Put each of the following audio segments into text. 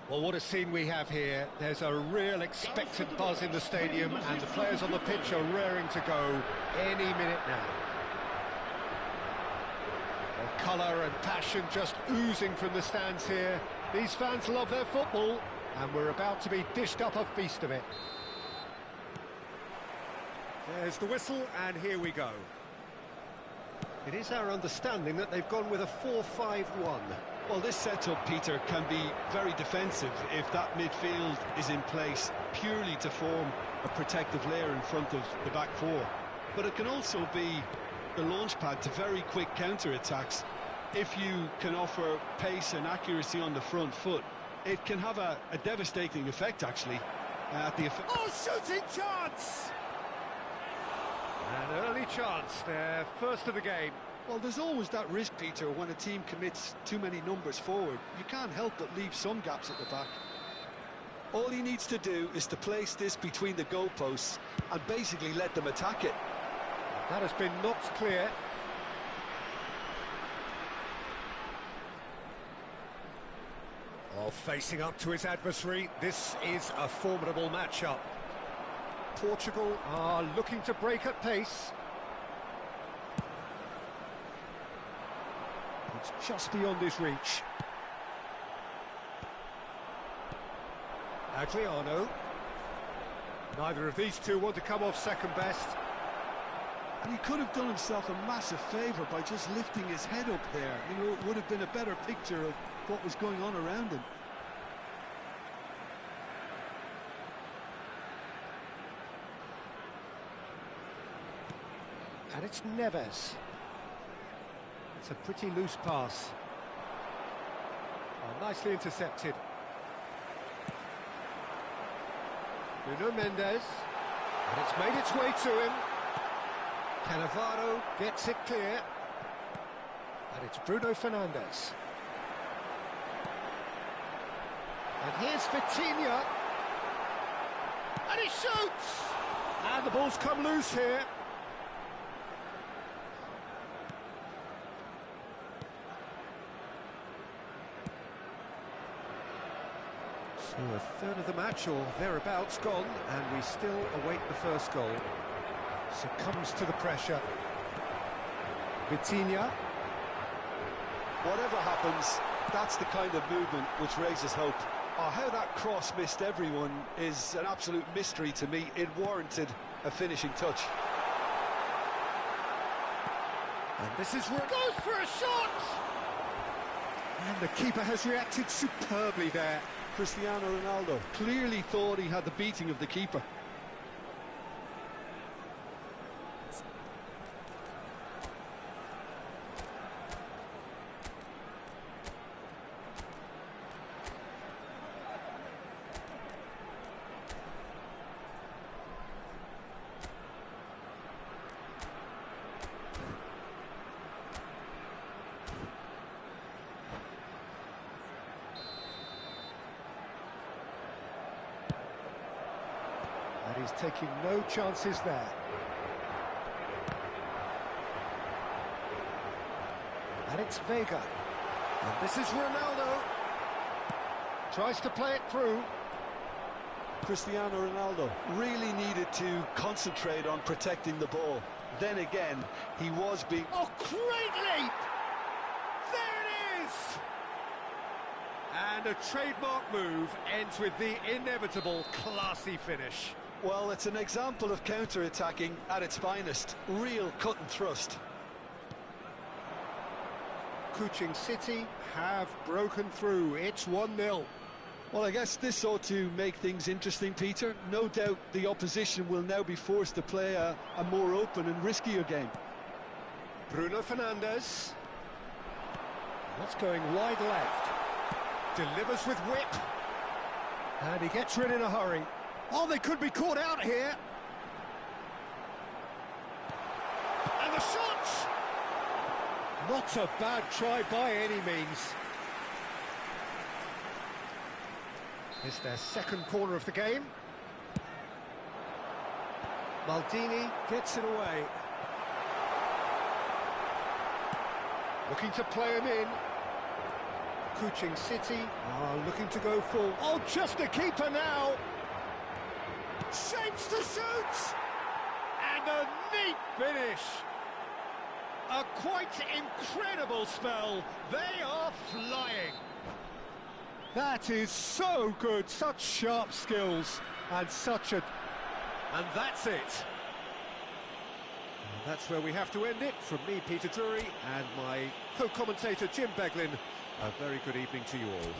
Well, what a scene we have here. There's a real expectant buzz in the stadium, and the players on the pitch are raring to go any minute now. Well, colour and passion just oozing from the stands here. These fans love their football, and we're about to be dished up a feast of it. There's the whistle, and here we go. It is our understanding that they've gone with a 4-5-1. Well, this setup, Peter, can be very defensive if that midfield is in place purely to form a protective layer in front of the back four. But it can also be the launch pad to very quick counter-attacks. If you can offer pace and accuracy on the front foot, it can have a devastating effect, actually. Oh, shooting chance! An early chance there, first of the game. Well, there's always that risk, Peter, when a team commits too many numbers forward. You can't help but leave some gaps at the back. All he needs to do is to place this between the goalposts and basically let them attack it. That has been knocked clear. Oh, facing up to his adversary, this is a formidable matchup. Portugal are looking to break at pace. It's just beyond his reach. Adriano. Neither of these two want to come off second best. And he could have done himself a massive favour by just lifting his head up there. You know, it would have been a better picture of what was going on around him. And it's Neves. It's a pretty loose pass. Oh, nicely intercepted. Nuno Mendes. And it's made its way to him. Cannavaro gets it clear. And it's Bruno Fernandes. And here's Vitinha. And he shoots! And the ball's come loose here. So a third of the match, or thereabouts, gone, and we still await the first goal. Succumbs to the pressure. Vitinha. Whatever happens, that's the kind of movement which raises hope. Oh, how that cross missed everyone is an absolute mystery to me. It warranted a finishing touch. And this is where it goes for a shot! And the keeper has reacted superbly there. Cristiano Ronaldo clearly thought he had the beating of the keeper. And he's taking no chances there. And it's Vega. And this is Ronaldo. Tries to play it through. Cristiano Ronaldo really needed to concentrate on protecting the ball. Then again, he was being... Oh, great leap! There it is! And a trademark move ends with the inevitable classy finish. Well, it's an example of counter-attacking at its finest. Real cut and thrust. Kuching City have broken through. It's 1-0. Well, I guess this ought to make things interesting, Peter. No doubt the opposition will now be forced to play a more open and riskier game. Bruno Fernandes. That's going wide left. Delivers with whip. And he gets rid in a hurry. Oh, they could be caught out here. And the shot! Not a bad try by any means. It's their second corner of the game. Maldini gets it away. Looking to play him in. Kuching City are looking to go full. Oh, just a keeper now! Shapes to shoot! And a neat finish! A quite incredible spell. They are flying. That is so good. Such sharp skills and such a... And that's it. And that's where we have to end it. From me, Peter Drury, and my co-commentator, Jim Beglin. A very good evening to you all.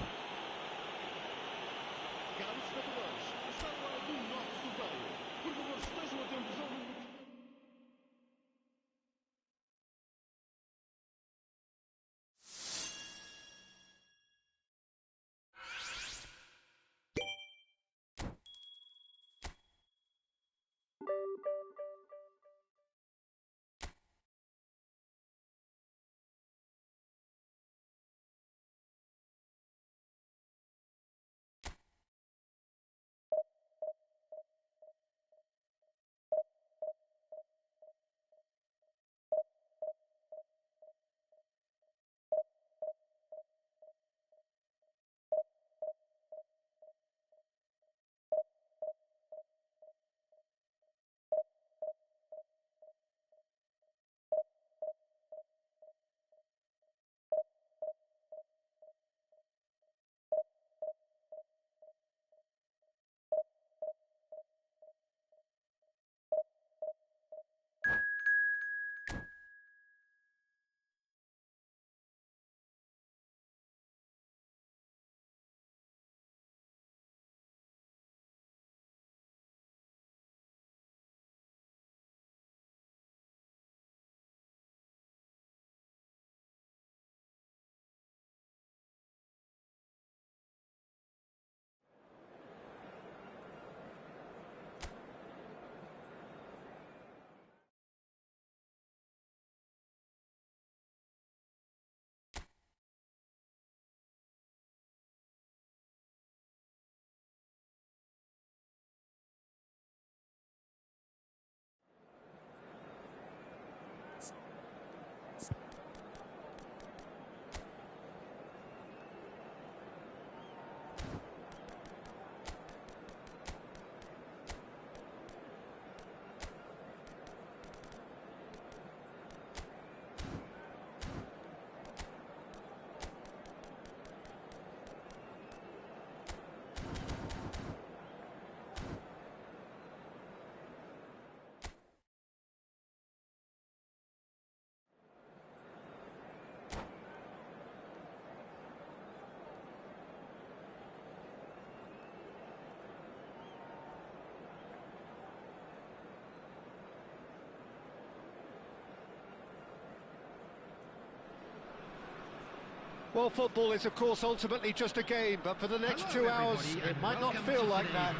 Well, football is, of course, ultimately just a game, but for the next 2 hours, it might not feel like that.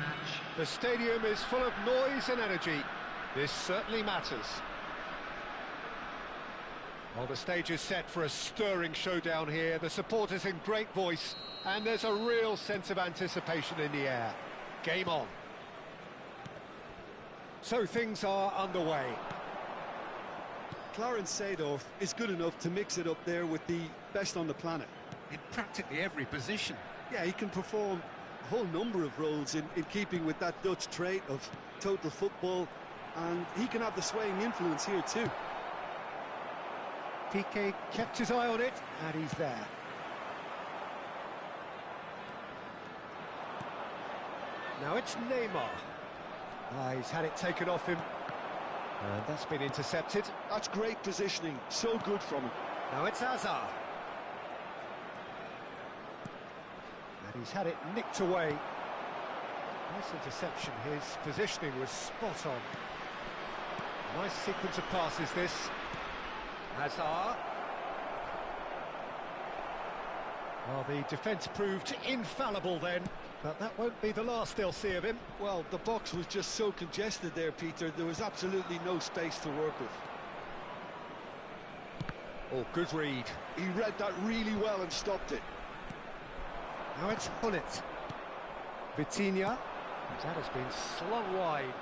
The stadium is full of noise and energy. This certainly matters. Well, the stage is set for a stirring showdown here. The supporters in great voice, and there's a real sense of anticipation in the air. Game on. So things are underway. Clarence Seedorf is good enough to mix it up there with the best on the planet. In practically every position. Yeah, he can perform a whole number of roles in keeping with that Dutch trait of total football, and he can have the swaying influence here too. Piqué kept his eye on it, and he's there. Now it's Neymar. He's had it taken off him. And that's been intercepted. That's great positioning, so good from him. Now it's Hazard. And he's had it nicked away. Nice interception, his positioning was spot on. Nice sequence of passes this. Hazard. Well, the defence proved infallible then, but that won't be the last they'll see of him. Well, the box was just so congested there, Peter. There was absolutely no space to work with. Oh, good read. He read that really well and stopped it. Now it's Hullet. Vitinha. That has been slung wide.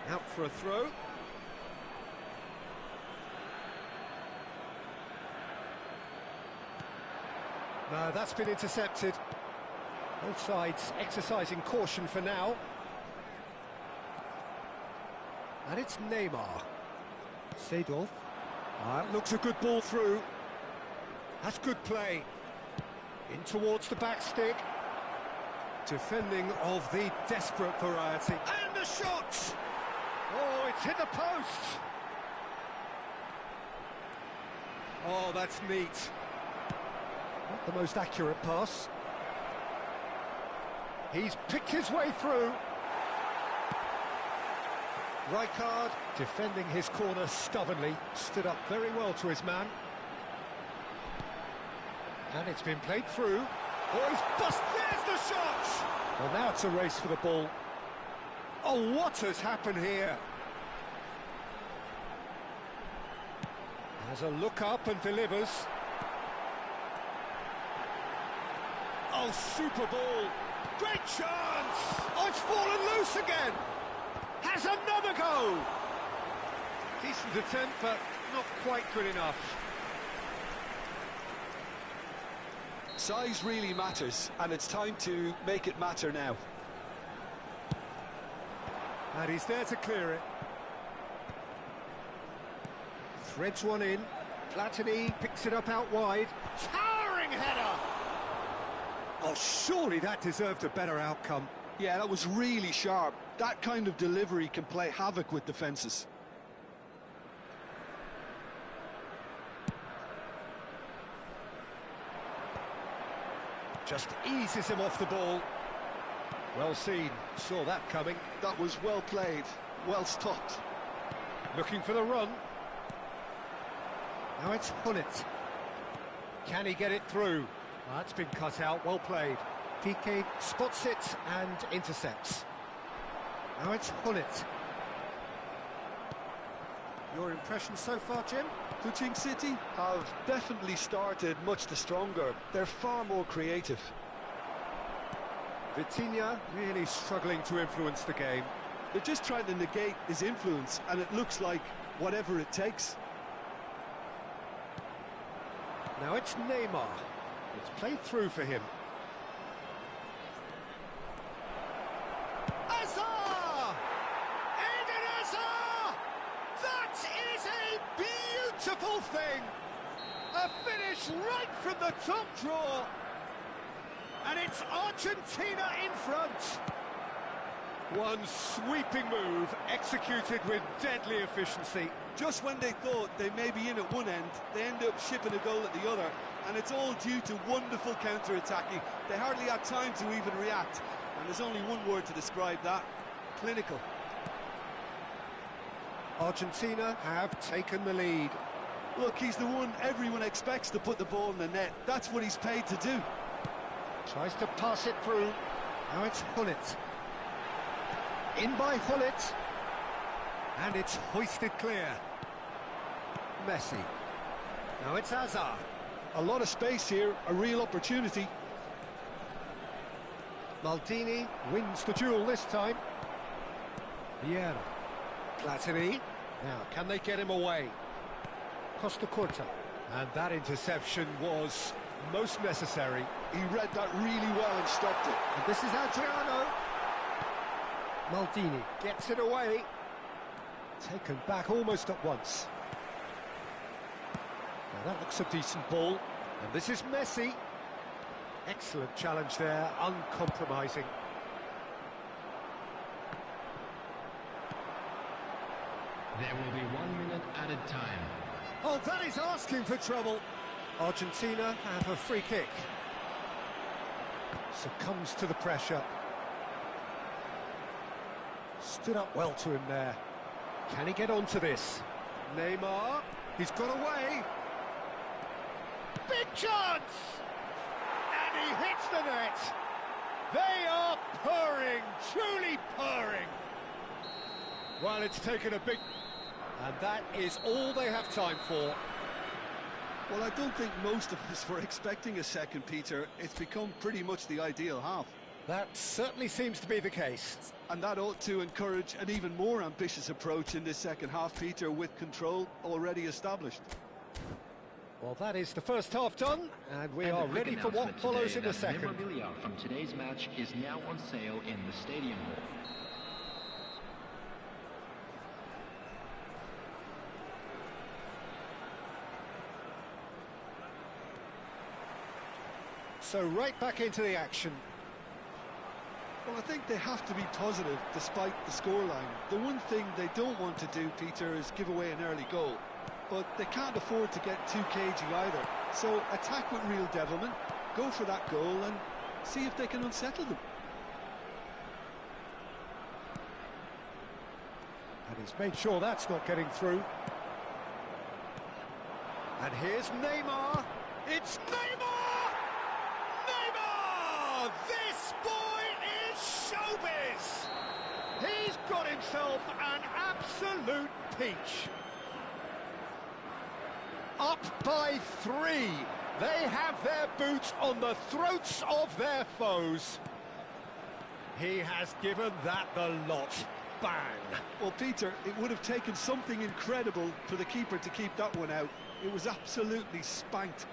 Out for a throw. No, that's been intercepted. Both sides exercising caution for now. And it's Neymar. Seedorf. That looks a good ball through. That's good play. In towards the back stick. Defending of the desperate variety. And the shot! Oh, it's hit the post! Oh, that's neat. Not the most accurate pass. He's picked his way through. Rijkaard defending his corner stubbornly, stood up very well to his man. And it's been played through. Oh, he's bust, there's the shot! Well, now it's a race for the ball. Oh, what has happened here? Has a look up and delivers. Oh, super ball. Great chance! Oh, it's fallen loose again! Has another go! Decent attempt, but not quite good enough. Size really matters, and it's time to make it matter now. And he's there to clear it. Threads one in. Platini picks it up out wide. Towering header! Oh, surely that deserved a better outcome. Yeah, that was really sharp. That kind of delivery can play havoc with defences. Just eases him off the ball. Well seen, saw that coming. That was well played, well stopped. Looking for the run. Now it's Hullet. Can he get it through? That's been cut out, well played. Piqué spots it and intercepts. Now it's Hullet. Your impression so far, Jim? Kuching City have definitely started much the stronger. They're far more creative. Vitinha really struggling to influence the game. They're just trying to negate his influence, and it looks like whatever it takes. Now it's Neymar. It's played through for him. Hazard! Eden Hazard! That is a beautiful thing! A finish right from the top draw. And it's Argentina in front. One sweeping move executed with deadly efficiency. Just when they thought they may be in at one end, they end up shipping a goal at the other, and it's all due to wonderful counter-attacking. They hardly had time to even react, and there's only one word to describe that: clinical. Argentina have taken the lead. Look, he's the one everyone expects to put the ball in the net. That's what he's paid to do. Tries to pass it through. Now it's Hullet. In by Hullet. And it's hoisted clear. Messi. Now it's Hazard. A lot of space here, a real opportunity. Maldini wins the duel this time. Vieira. Platini. Now, can they get him away? Costa Curta. And that interception was most necessary. He read that really well and stopped it. And this is Adriano. Maldini gets it away. Taken back almost at once. Now that looks a decent ball. And this is Messi. Excellent challenge there, uncompromising. There will be 1 minute added time. Oh, that is asking for trouble. Argentina have a free kick. Succumbs to the pressure. Stood up well to him there. Can he get onto this? Neymar, he's got away. Big chance! And he hits the net. They are purring, truly purring. Well, it's taken a big... And that is all they have time for. Well, I don't think most of us were expecting a second, Peter. It's become pretty much the ideal half. That certainly seems to be the case. And that ought to encourage an even more ambitious approach in this second half, Peter, with control already established. Well, that is the first half done, and we are ready for what follows in the second. Memorabilia from today's match is now on sale in the Stadium Hall. So right back into the action. Well, I think they have to be positive despite the scoreline. The one thing they don't want to do, Peter, is give away an early goal. But they can't afford to get too cagey either. So attack with real devilment, go for that goal and see if they can unsettle them. And he's made sure that's not getting through. And here's Neymar. It's Neymar! Neymar! This boy is showbiz! He's got himself an absolute peach. Up by 3. They have their boots on the throats of their foes. He has given that the lot. Bang! Well, Peter, it would have taken something incredible for the keeper to keep that one out. It was absolutely spanked.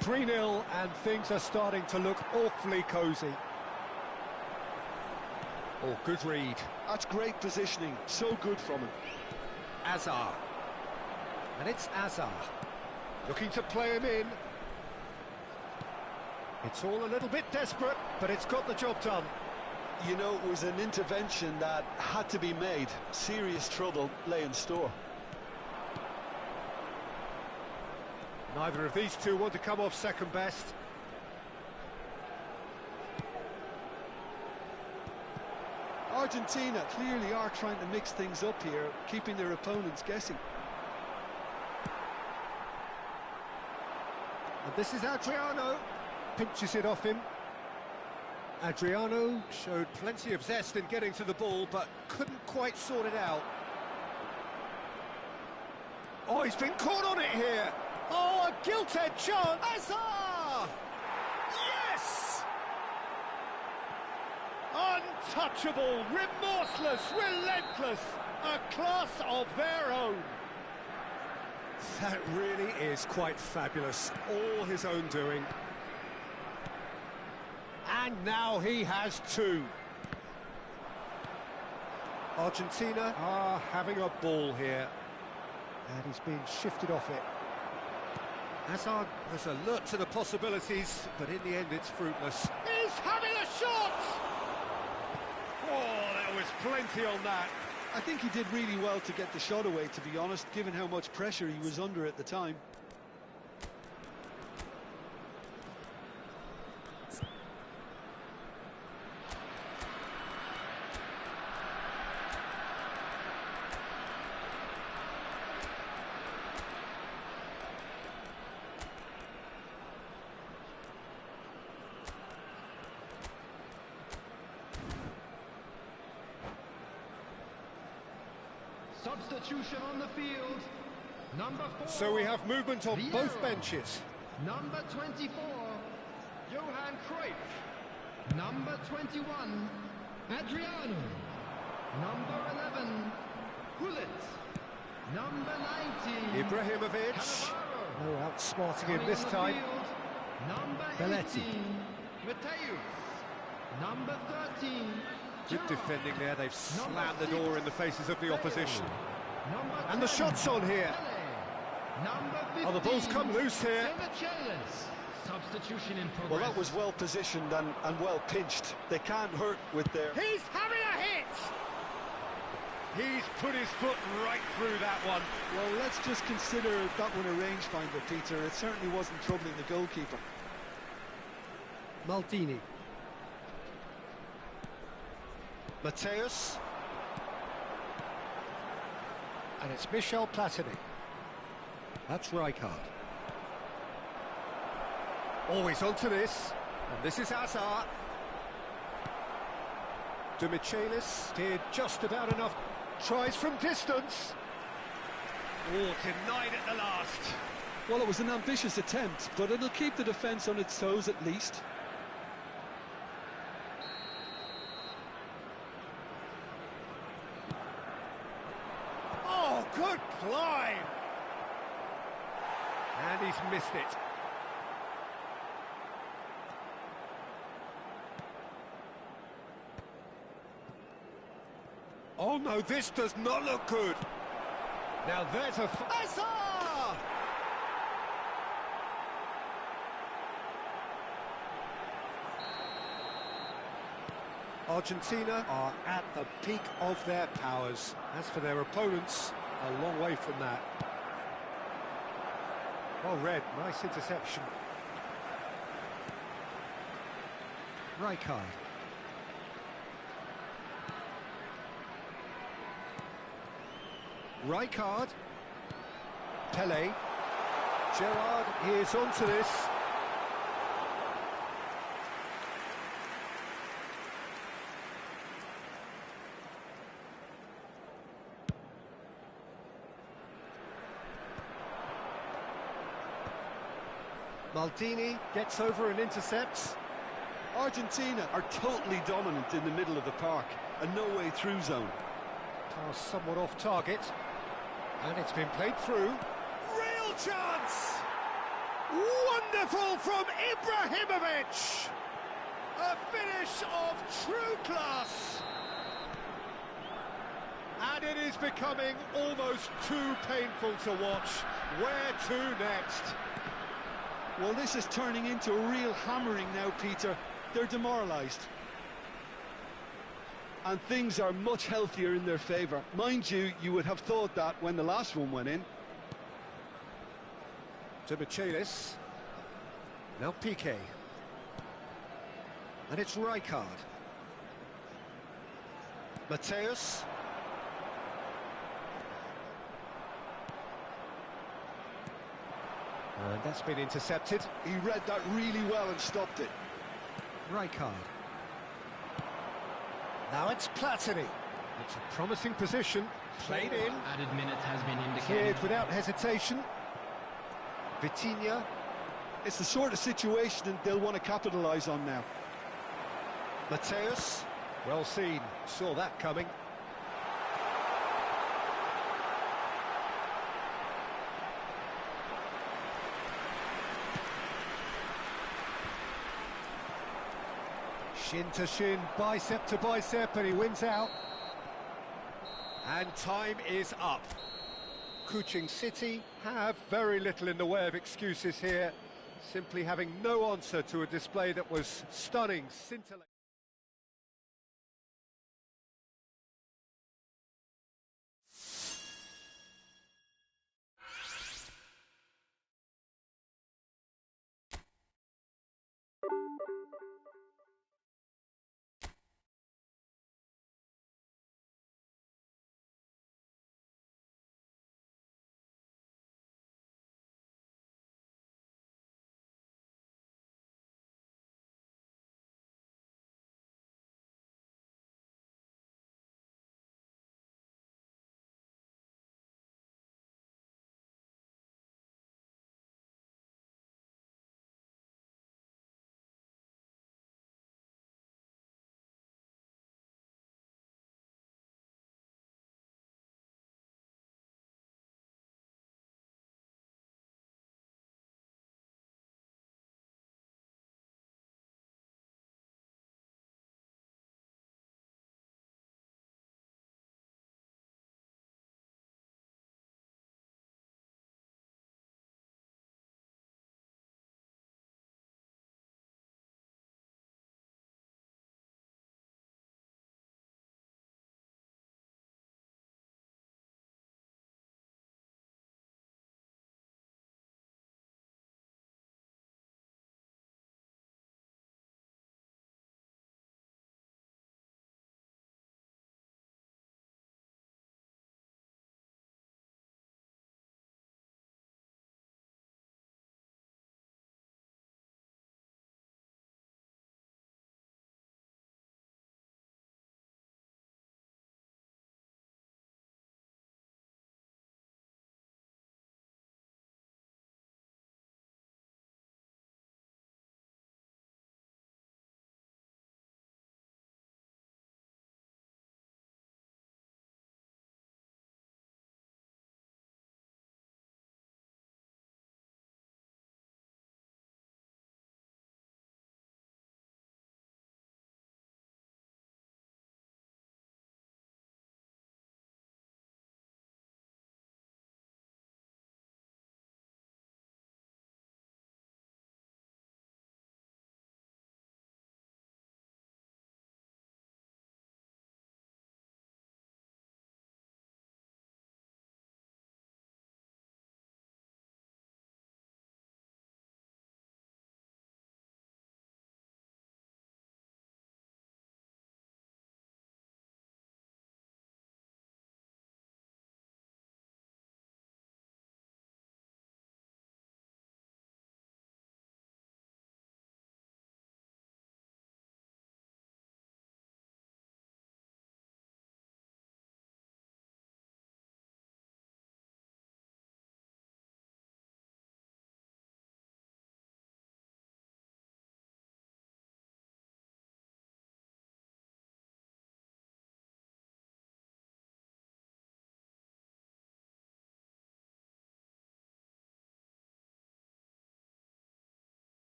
3-0, and things are starting to look awfully cosy. Oh, good read. That's great positioning. So good from him. Azar. And it's Azar. Looking to play him in. It's all a little bit desperate, but it's got the job done. You know, it was an intervention that had to be made. Serious trouble lay in store. Neither of these two want to come off second best. Argentina clearly are trying to mix things up here, keeping their opponents guessing. And this is Adriano. Pinches it off him. Adriano showed plenty of zest in getting to the ball, but couldn't quite sort it out. Oh, he's been caught on it here. Oh, a gilt-edged chance. Azar! Yes! Untouchable, remorseless, relentless, a class of their own. That really is quite fabulous, all his own doing. And now he has 2. Argentina are having a ball here. And he's been shifted off it. Hazard was alert to the possibilities, but in the end it's fruitless. He's having a shot! Oh, there was plenty on that. I think he did really well to get the shot away, to be honest, given how much pressure he was under at the time. Substitution on the field. Number 4. So we have movement on Vieira. both benches. Number 24, Johan Cruyff. Number 21, Adriano. Number 11, Hullet. Number 19, Ibrahimovic. Cannavaro. No outsmarting him Coming this on the time. field, number Belletti. 18, Mateus. Number 13, Good Gerrard. defending there. They've Number slammed the 6, door in the faces of the opposition. Number And the 10, shot's on here. Pele. Number 15, Oh, the ball's come loose here. Demichelis. Substitution in progress. Well, that was well positioned and well pinched. They can't hurt with their... He's having a hit! He's put his foot right through that one. Well, let's just consider that one a rangefinder, Peter. It certainly wasn't troubling the goalkeeper. Maldini. Mateus. And it's Michel Platini. That's Rijkaard. Always onto this. And this is Hazard. Demichelis did just about enough tries from distance. Oh, denied at the last. Well, it was an ambitious attempt, but it'll keep the defence on its toes at least. Oh, good climb! And he's missed it. Oh no, this does not look good. Now there's a... Hazard! Argentina are at the peak of their powers. As for their opponents, a long way from that. Well read, nice interception. Rijkaard. Rijkaard. Pele. Gerrard, he is onto this. Maldini gets over and intercepts. Argentina are totally dominant in the middle of the park, a no-way through zone. Pass somewhat off target. And it's been played through. Real chance! Wonderful from Ibrahimovic! A finish of true class! And it is becoming almost too painful to watch. Where to next? Well, this is turning into a real hammering now, Peter. They're demoralised. And things are much healthier in their favour. Mind you, you would have thought that when the last one went in. To Michelis. Now Piqué. And it's Rijkaard. Mateus. And that's been intercepted. He read that really well and stopped it. Rijkaard. Now it's Platini. It's a promising position. Played in. Added minutes has been indicated. Cleared without hesitation. Vitinha. It's the sort of situation they'll want to capitalise on now. Mateus. Well seen. Saw that coming. Shin to shin, bicep to bicep, and he wins out. And time is up. Kuching City have very little in the way of excuses here, simply having no answer to a display that was stunning, scintillating.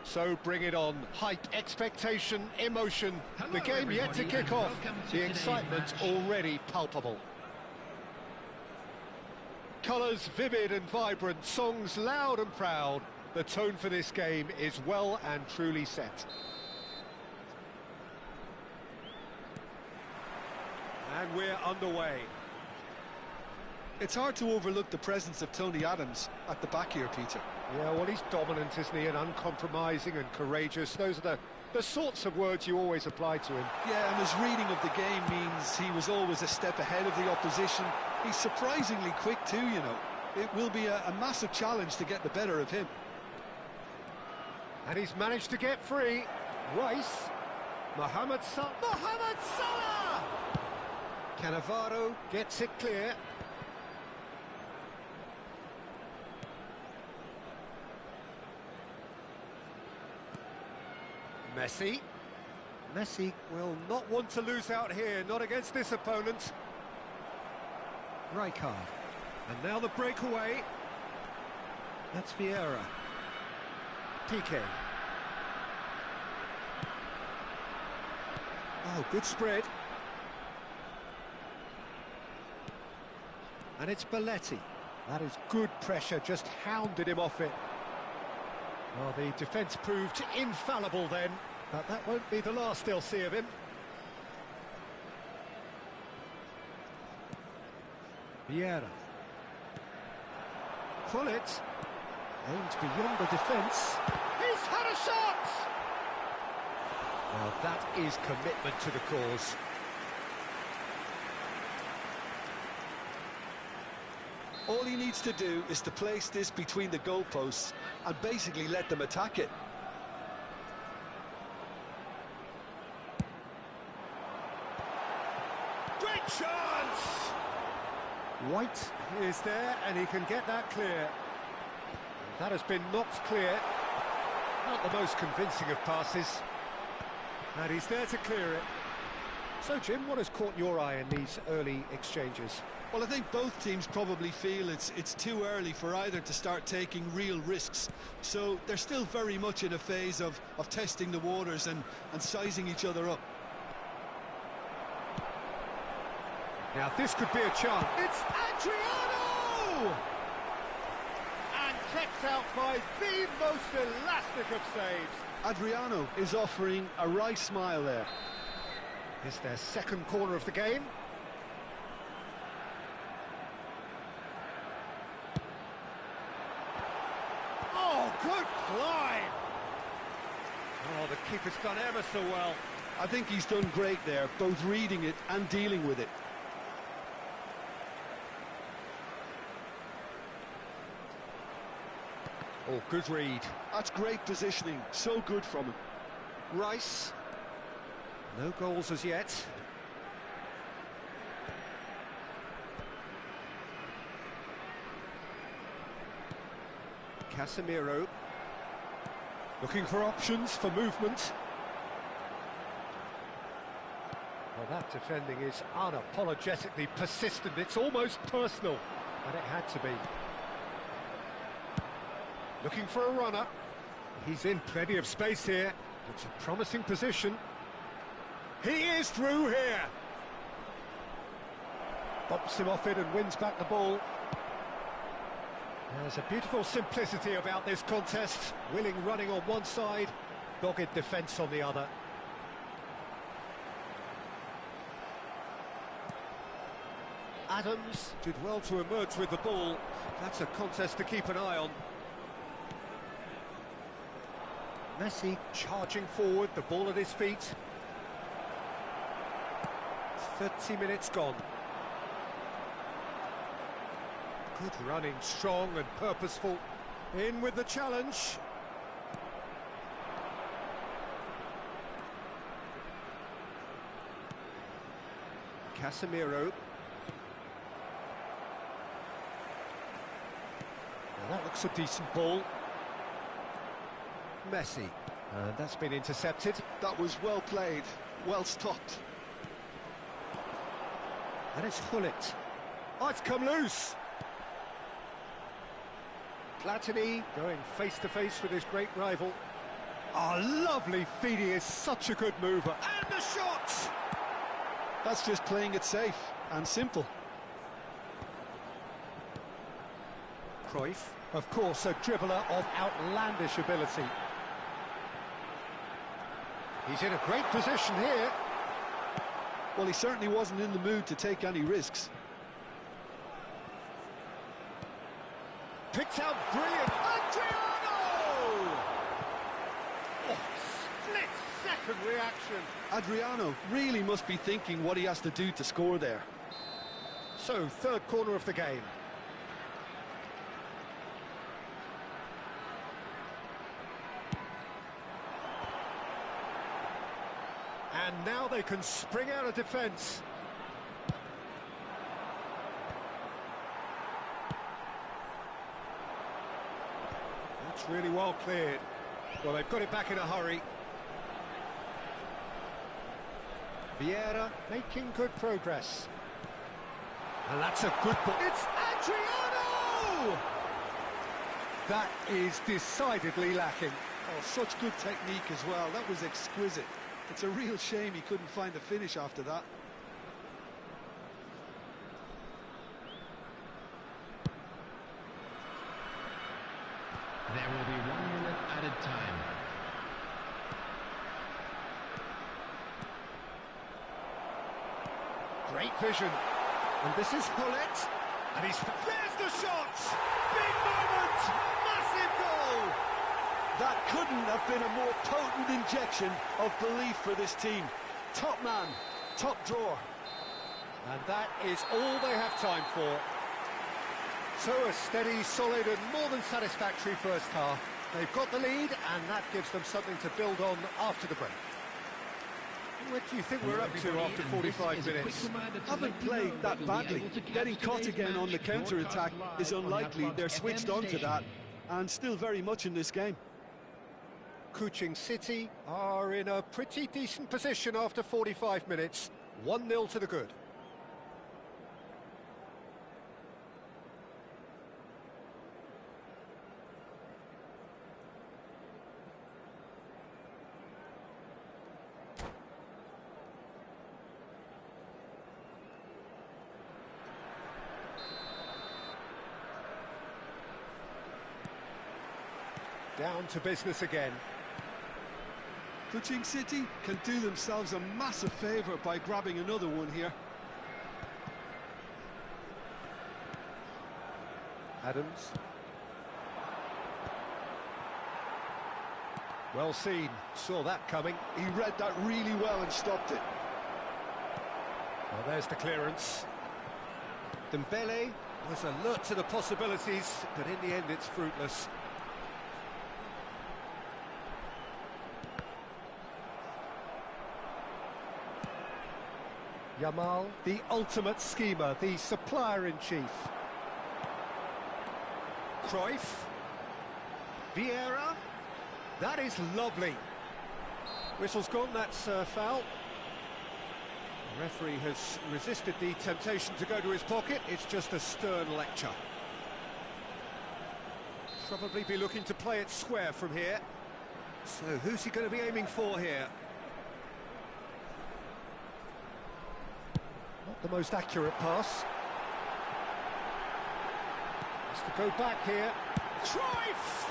So bring it on. Hype, expectation, emotion. Hello, The game yet to everybody, kick and off. welcome to The today's excitement match. already palpable. Colours vivid and vibrant, songs loud and proud. The tone for this game is well and truly set. And we're underway. It's hard to overlook the presence of Tony Adams at the back here, Peter. Yeah, well, he's dominant, isn't he? And uncompromising and courageous. Those are the sorts of words you always apply to him. Yeah, and his reading of the game means he was always a step ahead of the opposition. He's surprisingly quick too, you know. It will be a massive challenge to get the better of him. And he's managed to get free. Rice. Mohamed Salah! Cannavaro gets it clear. Messi will not want to lose out here, not against this opponent. Rijkaard. And now the breakaway. That's Vieira. Piqué. Oh, good spread. And it's Belletti. That is good pressure, just hounded him off it. Well, the defence proved infallible then, but that won't be the last they'll see of him. Vieira. Pullet. Aimed beyond the defence. He's had a shot! Well, that is commitment to the cause. All he needs to do is to place this between the goalposts and basically let them attack it. Great chance! White is there and he can get that clear. That has been knocked clear. Not the most convincing of passes. And he's there to clear it. So, Jim, what has caught your eye in these early exchanges? Well, I think both teams probably feel it's too early for either to start taking real risks. So they're still very much in a phase of testing the waters and sizing each other up. Now, this could be a chance. It's Adriano! And kept out by the most elastic of saves. Adriano is offering a right smile there. It's their second corner of the game. Oh, good climb! Oh, the keeper's done ever so well. I think he's done great there, both reading it and dealing with it. Oh, good read. That's great positioning, so good from him. Rice. No goals as yet. Casemiro. Looking for options for movement. Well, that defending is unapologetically persistent. It's almost personal, but it had to be. Looking for a runner. He's in plenty of space here. It's a promising position. He is through here. Bumps him off it and wins back the ball. There's a beautiful simplicity about this contest. Willing running on one side, dogged defence on the other. Adams did well to emerge with the ball. That's a contest to keep an eye on. Messi charging forward, the ball at his feet. 30 minutes gone. Good running, strong and purposeful. In with the challenge. Casemiro. Now that looks a decent ball. Messi. And that's been intercepted. That was well played, well stopped. And it's Hullet. Oh, it's come loose. Platini going face-to-face with his great rival. Oh, lovely feed, he is such a good mover. And the shot! That's just playing it safe and simple. Cruyff, of course, a dribbler of outlandish ability. He's in a great position here. Well, he certainly wasn't in the mood to take any risks. Picked out brilliant. Adriano! Oh, split-second reaction. Adriano really must be thinking what he has to do to score there. So, third corner of the game. And now they can spring out of defence. That's really well cleared. Well, they've got it back in a hurry. Vieira making good progress. And that's a good ball. It's Adriano! That is decidedly lacking. Oh, such good technique as well. That was exquisite. It's a real shame he couldn't find a finish after that. There will be 1 minute added time. Great vision. And this is Hullet. And there's the shot! Big moment! Massive goal! That couldn't have been a more potent injection of belief for this team. Top man, top drawer. And that is all they have time for. So a steady, solid and more than satisfactory first half. They've got the lead and that gives them something to build on after the break. What do you think we're up to after 45 minutes? Haven't played that badly. Getting caught again on the counter-attack is unlikely. They're switched on to that and still very much in this game. Kuching City are in a pretty decent position after 45 minutes. 1-0 to the good. Down to business again. Kuching City can do themselves a massive favour by grabbing another one here. Adams. Well seen, saw that coming. He read that really well and stopped it. Well, there's the clearance. Dembele was alert to the possibilities, but in the end it's fruitless. Yamal, the ultimate schemer, the supplier-in-chief. Cruyff. Vieira. That is lovely. Whistle's gone, that's foul. The referee has resisted the temptation to go to his pocket. It's just a stern lecture. Probably be looking to play it square from here. So who's he going to be aiming for here? Not the most accurate pass. Has to go back here. Cruyff!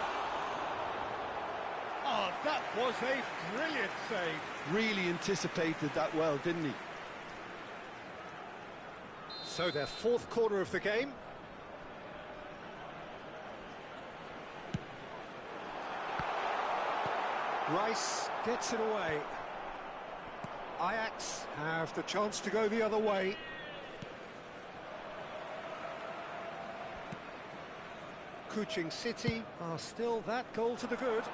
Oh, that was a brilliant save. Really anticipated that well, didn't he? So their fourth corner of the game. Rice gets it away. Ajax have the chance to go the other way. Kuching City are still that goal to the good.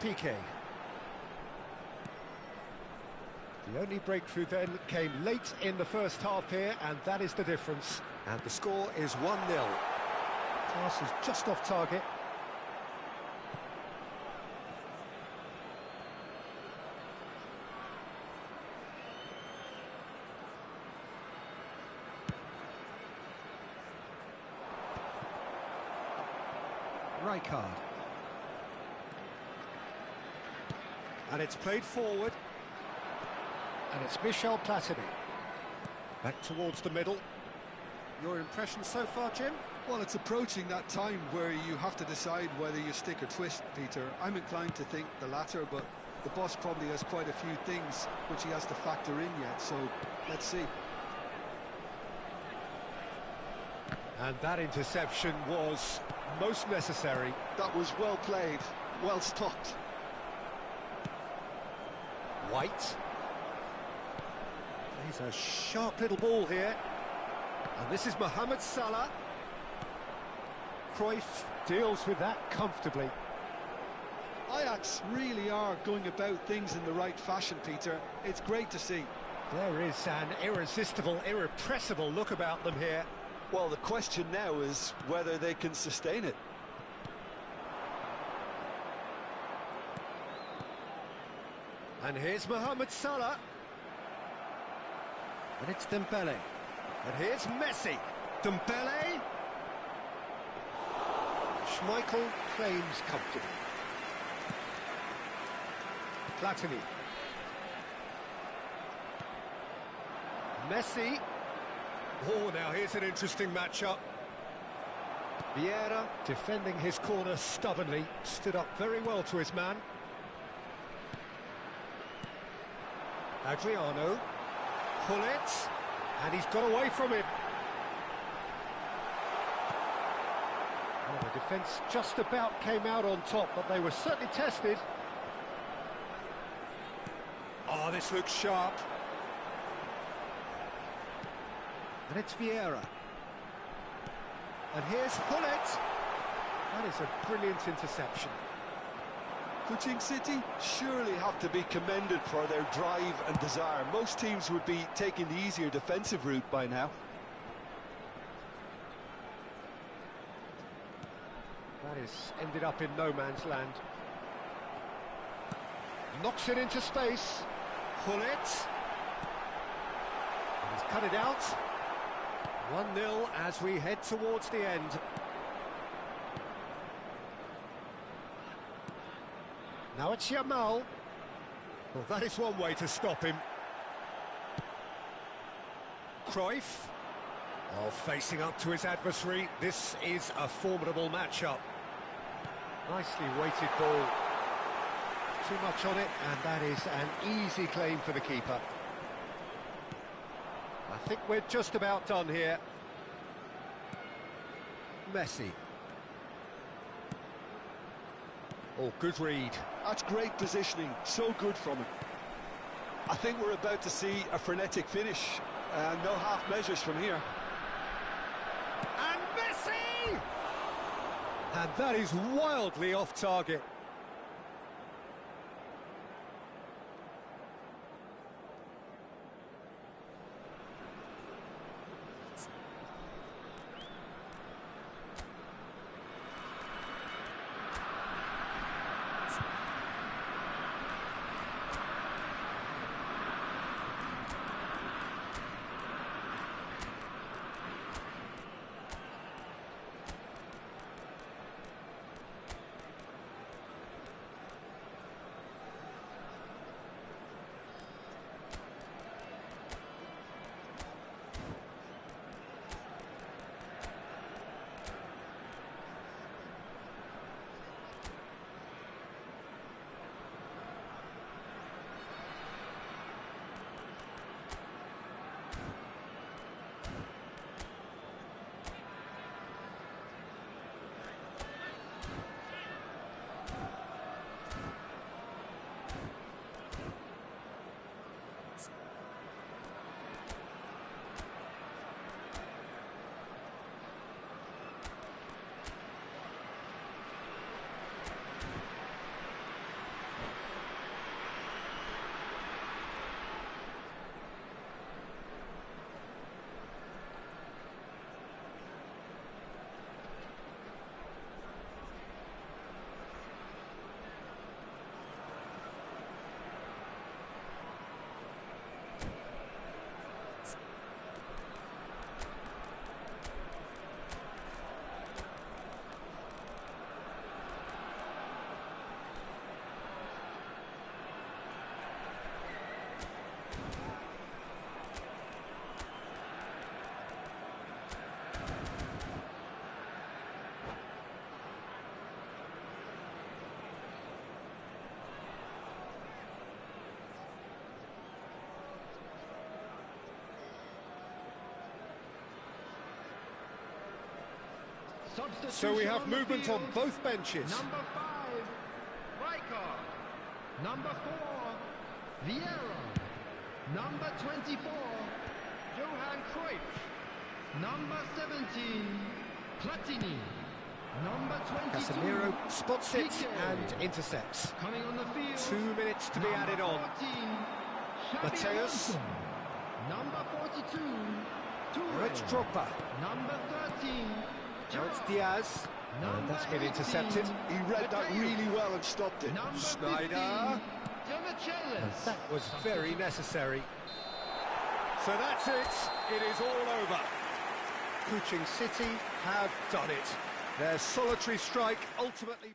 Piqué. The only breakthrough then came late in the first half here, and that is the difference. And the score is 1-0. Pass is just off target. Rijkaard. And it's played forward. And it's Michel Platini. Back towards the middle. Your impression so far, Jim? Well, it's approaching that time where you have to decide whether you stick or twist, Peter. I'm inclined to think the latter, but the boss probably has quite a few things which he has to factor in yet, so let's see. And that interception was most necessary. That was well played, well stopped. White. He's a sharp little ball here. And this is Mohamed Salah. Cruyff deals with that comfortably. Ajax really are going about things in the right fashion, Peter. It's great to see. There is an irresistible, irrepressible look about them here. Well, the question now is whether they can sustain it. And here's Mohamed Salah. And it's Dembele. And here's Messi. Dembele. Schmeichel claims comfortably. Platini. Messi. Oh, now here's an interesting matchup. Vieira defending his corner stubbornly, stood up very well to his man. Adriano. Pullet. And he's got away from him. Well, the defence just about came out on top, but they were certainly tested. Oh, this looks sharp. And it's Vieira. And here's Pullet. That is a brilliant interception. Kuching City surely have to be commended for their drive and desire. Most teams would be taking the easier defensive route by now. That is ended up in no man's land. Knocks it into space. Pullet. He's cut it out. 1-0 as we head towards the end. Now it's Yamal. Well, that is one way to stop him. Cruyff. Oh, facing up to his adversary. This is a formidable matchup. Nicely weighted ball. Too much on it, and that is an easy claim for the keeper. I think we're just about done here. Messi. Oh, good read. That's great positioning, so good from him. I think we're about to see a frenetic finish, and no half measures from here. And Messi! And that is wildly off target. So we have movement on both benches. Number 5, Rijkaard. Number 4, Vieira. Number 24, Johan Cruyff. Number 17, Platini. Number 22, Casemiro spots it Piqué. and intercepts. Coming on the field, 2 minutes to be number added on. 14, Xabi Mateus. Alonso. Number 42, Toure. Now it's Drogba. Number 13, Now it's Gerrard. Diaz. And that's been 18, intercepted. He read that really well and stopped it. Number Schneider. 15, Demichelis. That was very necessary. So that's it. It is all over. Kuching City have done it. Their solitary strike ultimately...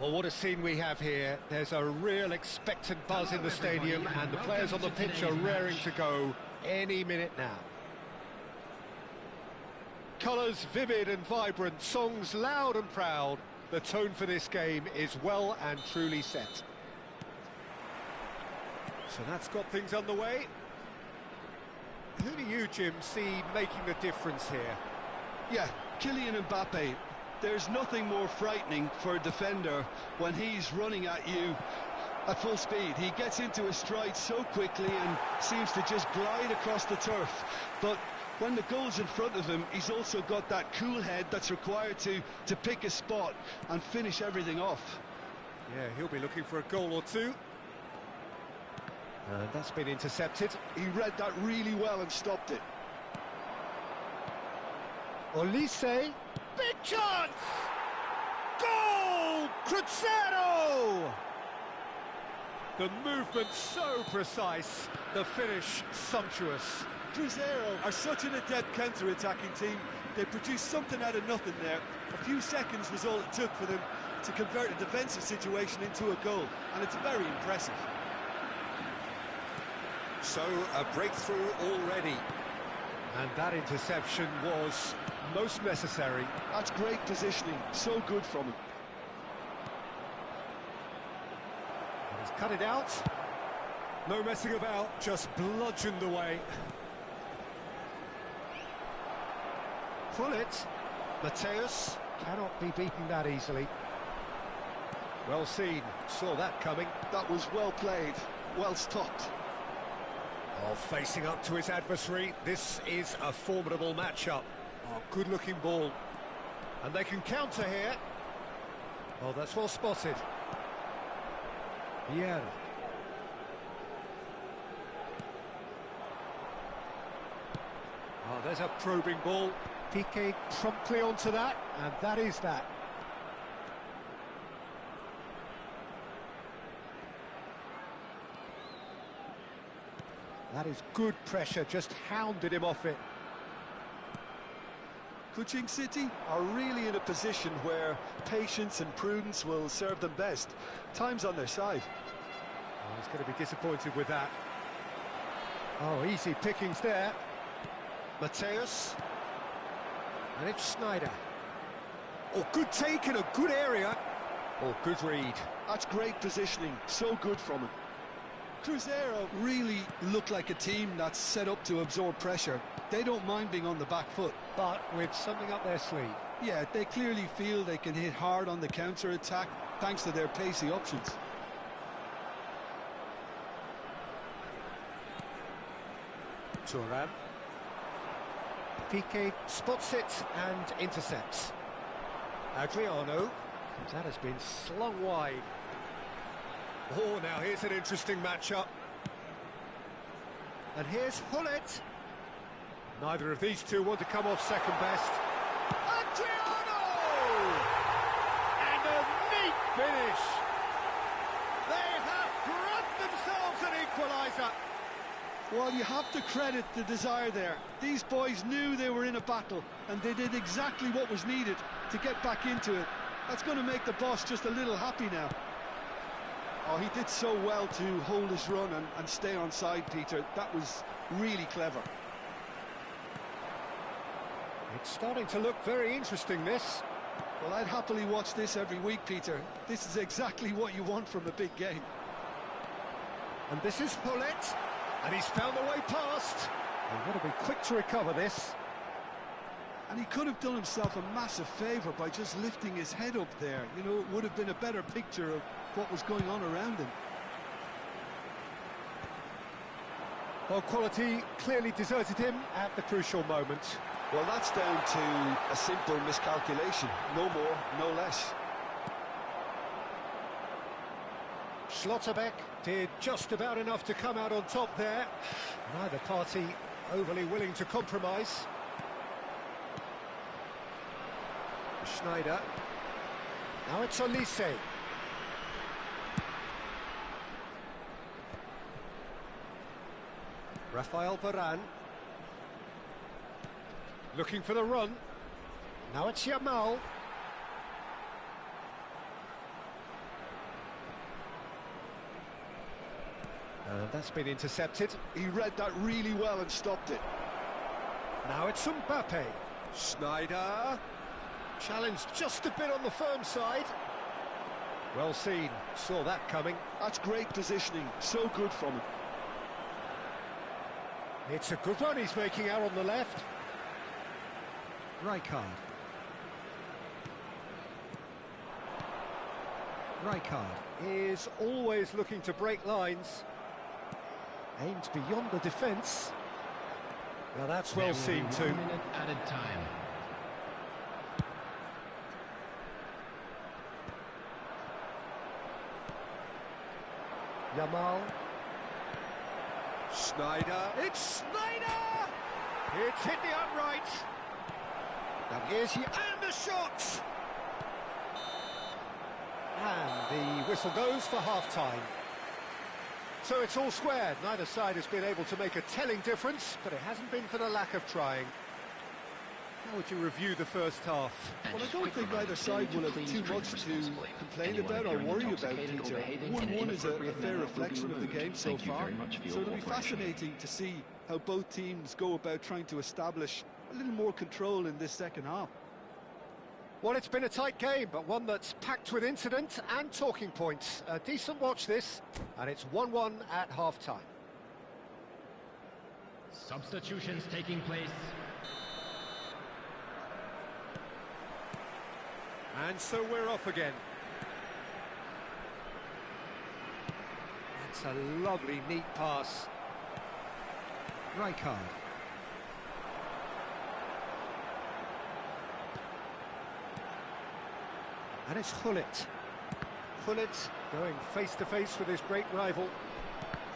Well, what a scene we have here. There's a real expectant buzz in the stadium, and the players on the pitch are raring to go any minute now. Colours vivid and vibrant, songs loud and proud. The tone for this game is well and truly set. So that's got things underway. Jim, see making a difference here? Yeah, Kylian Mbappe. There's nothing more frightening for a defender when he's running at you at full speed. He gets into a stride so quickly and seems to just glide across the turf. But when the goal's in front of him, he's also got that cool head that's required to pick a spot and finish everything off. Yeah, he'll be looking for a goal or two. And that's been intercepted. He read that really well and stopped it. Olise, big chance! Goal! Cruzeiro! The movement so precise, the finish sumptuous. Cruzeiro are such an adept counter-attacking team. They produced something out of nothing there. A few seconds was all it took for them to convert a defensive situation into a goal, and it's very impressive. So, a breakthrough already. And that interception was most necessary. That's great positioning, so good from him. And he's cut it out. No messing about, just bludgeoned away. Pull it. Mateus cannot be beaten that easily. Well seen, saw that coming. That was well played, well stopped. Oh, facing up to his adversary, this is a formidable matchup. Oh, good-looking ball. And they can counter here. Oh, that's well spotted. Vieira. Oh, there's a probing ball. Piqué promptly onto that, and that is that. That is good pressure, just hounded him off it. Kuching City are really in a position where patience and prudence will serve them best. Time's on their side. Oh, he's going to be disappointed with that. Oh, easy pickings there. Mateus. And it's Schneider. Oh, good take in a good area. Oh, good read. That's great positioning, so good from him. Cruzeiro really look like a team that's set up to absorb pressure. They don't mind being on the back foot. But with something up their sleeve. Yeah, they clearly feel they can hit hard on the counter-attack thanks to their pacey options. Thuram. Piqué spots it and intercepts. Adriano. That has been slung wide. Oh, now here's an interesting matchup. And here's Hullet. Neither of these two want to come off second best. Adriano! And a neat finish. They have grabbed themselves an equaliser. Well, you have to credit the desire there. These boys knew they were in a battle, and they did exactly what was needed to get back into it. That's going to make the boss just a little happy now. Oh, he did so well to hold his run and stay on side, Peter. That was really clever. It's starting to look very interesting, this. Well, I'd happily watch this every week, Peter. This is exactly what you want from a big game. And this is Hullet. And he's found a way past. They've got to be quick to recover this. And he could have done himself a massive favour by just lifting his head up there. You know, it would have been a better picture of what was going on around him. Well, quality clearly deserted him at the crucial moment. Well, that's down to a simple miscalculation. No more, no less. Schlotterbeck did just about enough to come out on top there. Neither party overly willing to compromise. Schneider. Now it's Olise. Rafael Varane. Looking for the run. Now it's Yamal. And that's been intercepted. He read that really well and stopped it. Now it's Mbappe. Schneider. Challenged just a bit on the firm side. Well seen, saw that coming. That's great positioning, so good from him. It's a good run he's making out on the left. Rijkaard. Is always looking to break lines. Aims beyond the defence. Now that's well seen too. 1 minute added time. Yamal. Sneijder. It's Sneijder! It's hit the upright. Now here's he, and the shot! And the whistle goes for half-time. So it's all squared. Neither side has been able to make a telling difference, but it hasn't been for the lack of trying. How would you review the first half? Well, I don't think either side will have too much to complain about or worry about, Peter. 1-1 is a fair reflection of the game so far, so it'll be fascinating to see how both teams go about trying to establish a little more control in this second half. Well, it's been a tight game, but one that's packed with incident and talking points. A decent watch this, and it's 1-1 at half-time. Substitutions taking place. And so we're off again. That's a lovely, neat pass. Rijkaard. And it's Gullit. Gullit going face-to-face with his great rival.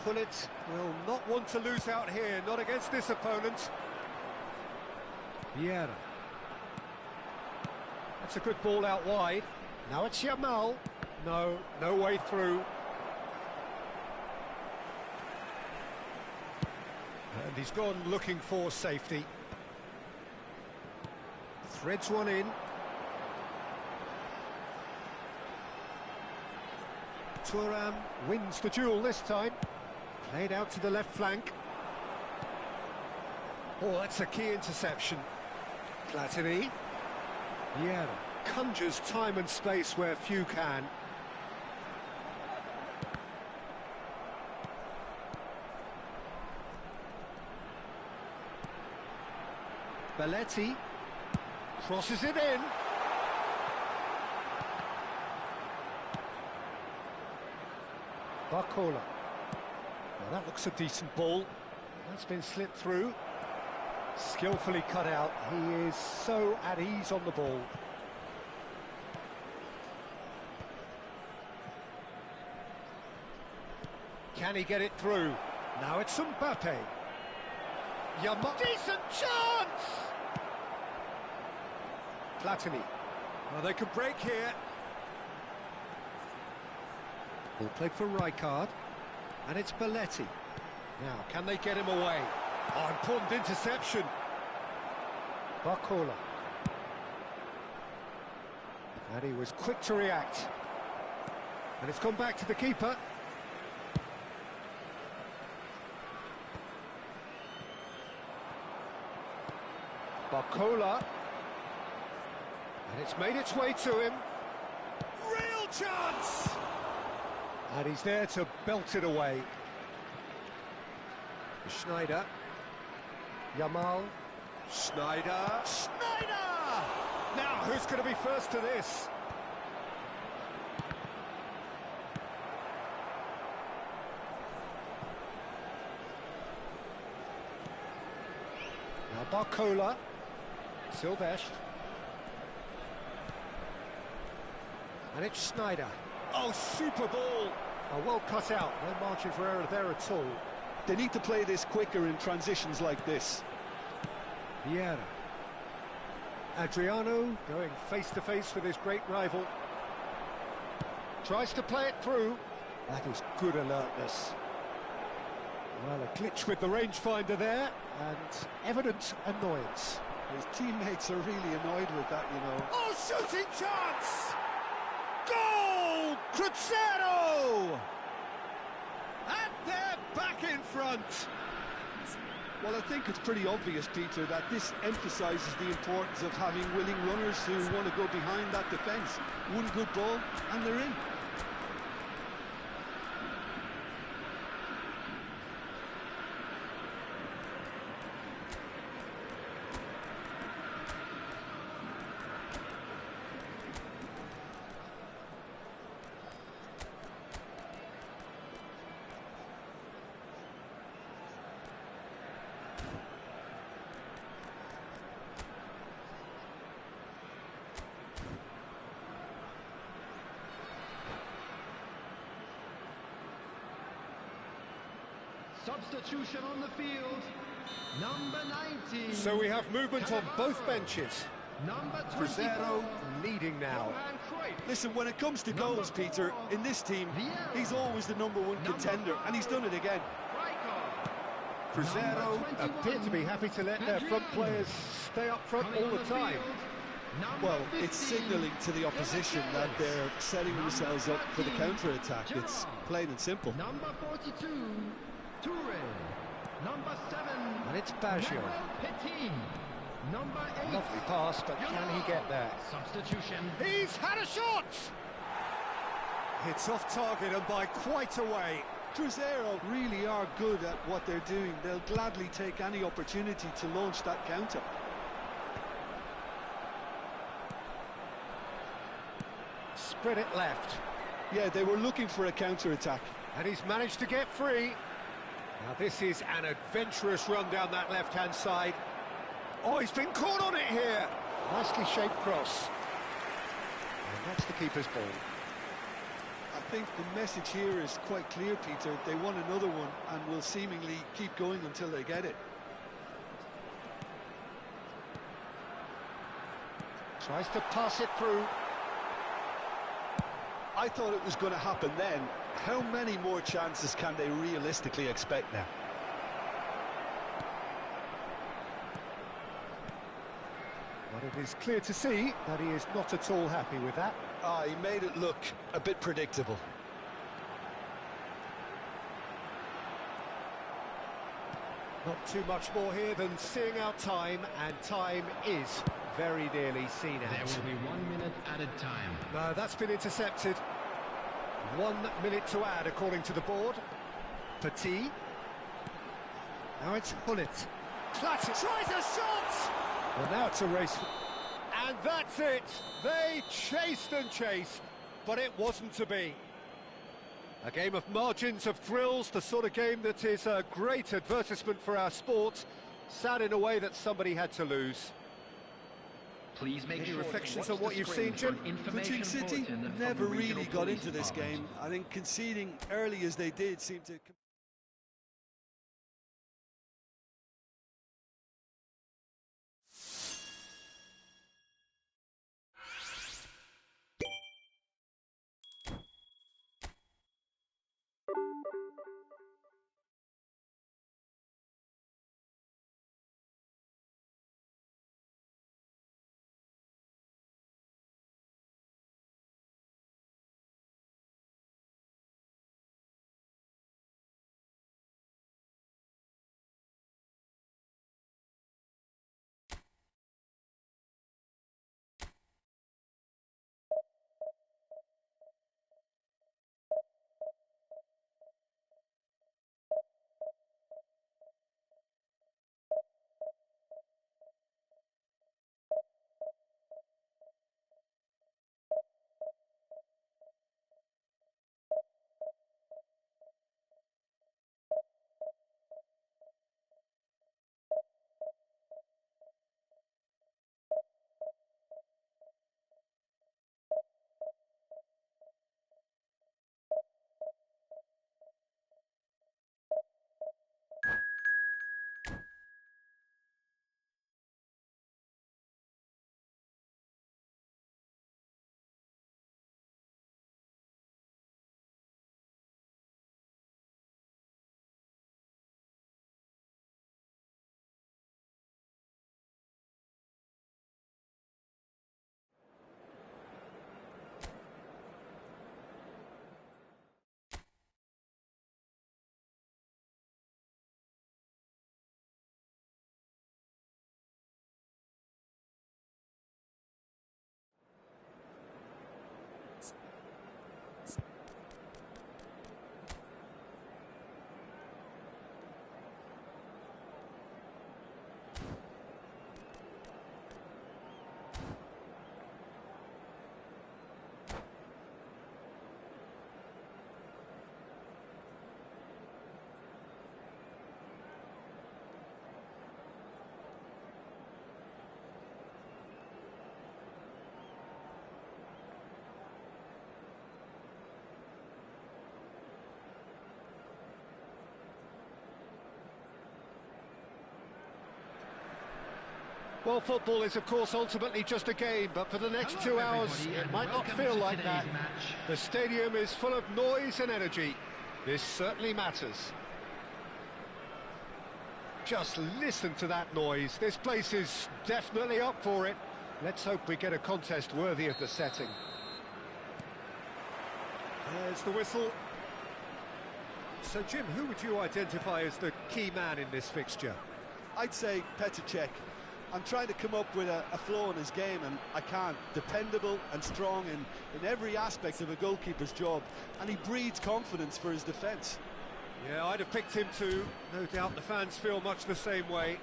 Gullit will not want to lose out here, not against this opponent. Vieira. That's a good ball out wide. Now it's Yamal. No way through. And he's gone looking for safety. Threads one in. Thuram wins the duel this time. Played out to the left flank. Oh, that's a key interception. Platini. Vieira. Conjures time and space where few can. Belletti crosses it in. Barcola. Well, that looks a decent ball. That's been slipped through. Skillfully cut out. He is so at ease on the ball. Can he get it through? Now it's Mbappe. Yamal. Decent chance! Platini. Well, they could break here. Ball played for Rijkaard. And it's Belletti. Now, can they get him away? Oh, important interception. Barcola. And he was quick to react. And it's gone back to the keeper. Barcola. And it's made its way to him. Real chance! And he's there to belt it away. Sneijder. Yamal. Sneijder. Sneijder! Now, who's going to be first to this? Now Barcola. Silvestre. And it's Sneijder. Oh, super ball! Oh, well cut out. No margin for error there at all. They need to play this quicker in transitions like this. Vieira. Adriano going face-to-face with his great rival. Tries to play it through. That is good alertness. Well, a glitch with the rangefinder there, and evident annoyance. His teammates are really annoyed with that, you know. Oh, shooting chance! Goal! Cruzeiro! And they're back in front. Well, I think it's pretty obvious, Peter, that this emphasises the importance of having willing runners who want to go behind that defence. One good ball, and they're in. Substitution on the field. Number 19. So we have movement on both benches. Number 24 leading now. Listen, when it comes to goals, Peter, in this team, he's always the #1 contender, and he's done it again. Cruzeiro appear to be happy to let their front players stay up front all the time. Well, it's signalling to the opposition that they're setting themselves up for the counter-attack. It's plain and simple. Number 42, Toure. Number 7, And it's Baggio. Petit. Number 8. Lovely pass, but can he get there? Substitution. He's had a shot! It's off target and by quite a way. Cruzeiro really are good at what they're doing. They'll gladly take any opportunity to launch that counter. Spread it left. Yeah, they were looking for a counter-attack. And he's managed to get free. Now this is an adventurous run down that left-hand side. Oh, he's been caught on it here. Nicely shaped cross. And that's the keeper's ball. I think the message here is quite clear, Peter. They want another one and will seemingly keep going until they get it. Tries to pass it through. I thought it was going to happen then. How many more chances can they realistically expect now? But it is clear to see that he is not at all happy with that. He made it look a bit predictable. Not too much more here than seeing out time, and time is very nearly seen There out. will be 1 minute added time. No, that's been intercepted. 1 minute to add, according to the board. Petit. Now it's Hullet. Klatt tries a shot! Well, now it's a race. And that's it! They chased and chased, but it wasn't to be. A game of margins, of thrills, the sort of game that is a great advertisement for our sport. Sad in a way that somebody had to lose. Please make Any sure to reflections watch on what the you've screen seen, for Jim? an information Coaching City bulletin from never the regional really got police into this department. game. I think conceding early as they did seemed to... Well, football is, of course, ultimately just a game, but for the next 2 hours, it might not feel like that. The stadium is full of noise and energy. This certainly matters. Just listen to that noise. This place is definitely up for it. Let's hope we get a contest worthy of the setting. There's the whistle. So, Jim, who would you identify as the key man in this fixture? I'd say Petr Cech. I'm trying to come up with a flaw in his game, and I can't. Dependable and strong in every aspect of a goalkeeper's job, and he breeds confidence for his defence. Yeah, I'd have picked him too. No doubt the fans feel much the same way.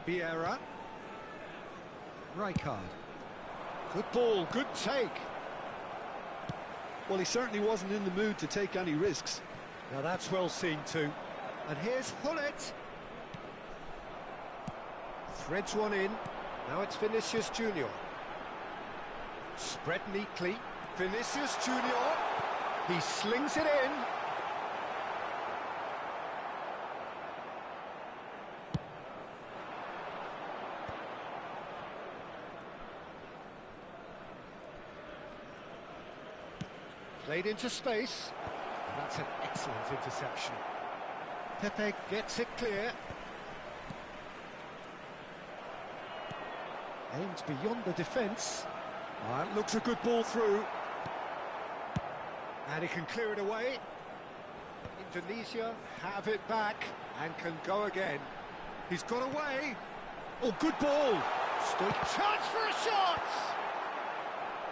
Vieira. Rijkaard. Good ball, good take. Well, he certainly wasn't in the mood to take any risks. Now that's well seen too. And here's Hullet. Threads one in. Now it's Vinicius Junior. Spread neatly. Vinicius Junior. He slings it in. Played into space. And that's an excellent interception. Pepe gets it clear. Aims beyond the defence. That looks a good ball through. And he can clear it away. Indonesia have it back and can go again. He's got away. Oh, good ball. Stood chance for a shot.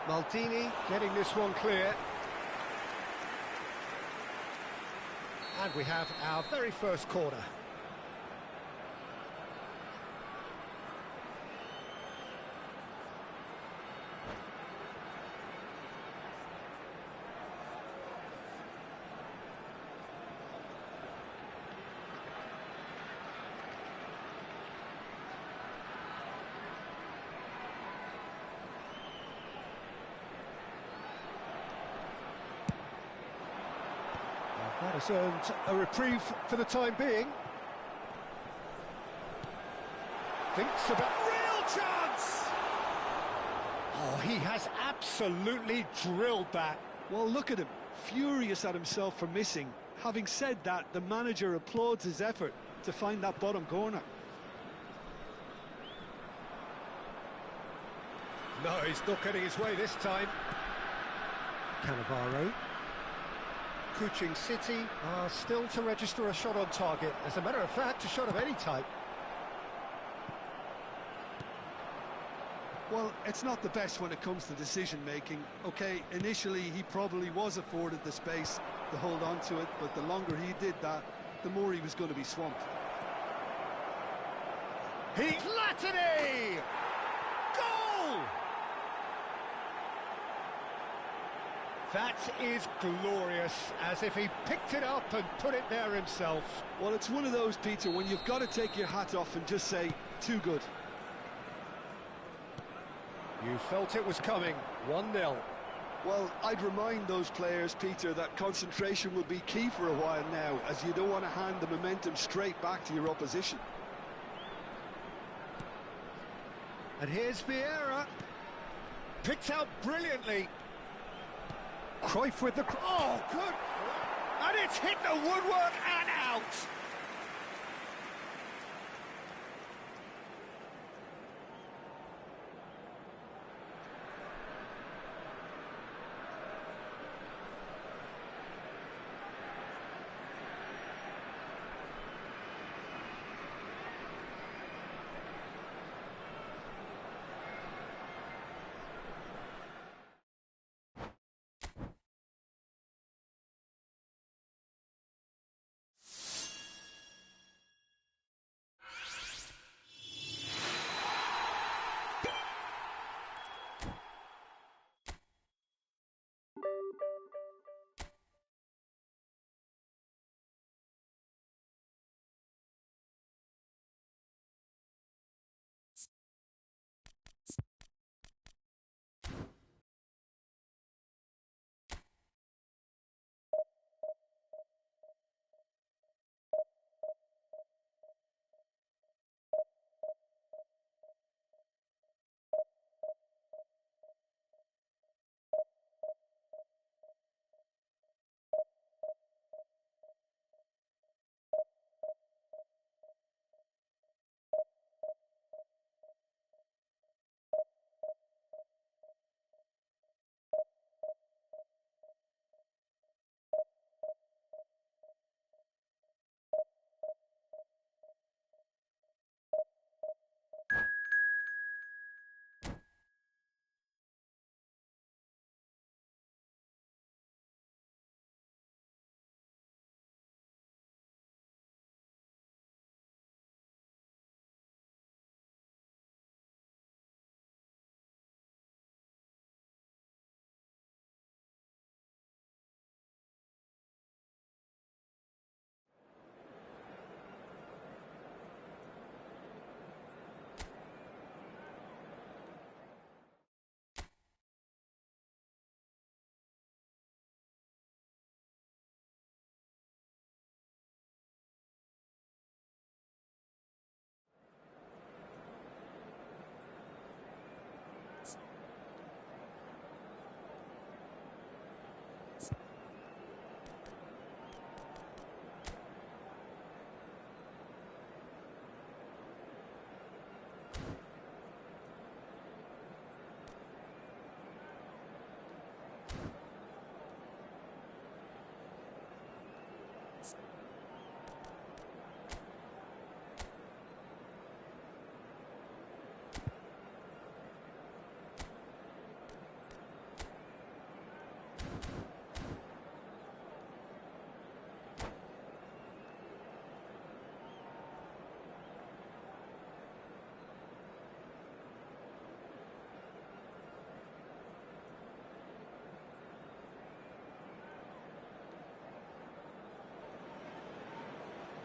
Maldini getting this one clear. And we have our very first corner. That has earned a reprieve for the time being. Thinks about real chance! Oh, he has absolutely drilled that. Well, look at him, furious at himself for missing. Having said that, the manager applauds his effort to find that bottom corner. No, he's not getting his way this time. Cannavaro. Kuching City are still to register a shot on target. As a matter of fact, a shot of any type. Well, it's not the best when it comes to decision-making. OK, initially he probably was afforded the space to hold on to it, but the longer he did that, the more he was going to be swamped. Platini! Goal! That is glorious, as if he picked it up and put it there himself. Well, it's one of those, Peter, when you've got to take your hat off and just say, too good. You felt it was coming, 1-0. Well, I'd remind those players, Peter, that concentration will be key for a while now, as you don't want to hand the momentum straight back to your opposition. And here's Vieira. Picked out brilliantly. Cruyff with the... Oh, good! And it's hit the woodwork and out!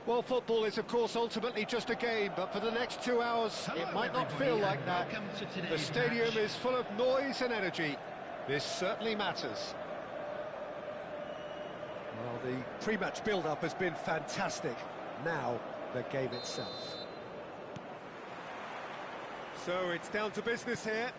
Well, football is, of course, ultimately just a game, but for the next 2 hours, it might not everybody, feel like and that. welcome to The today's stadium match. is full of noise and energy. This certainly matters. Well, the pre-match build-up has been fantastic. Now, the game itself. So, it's down to business here.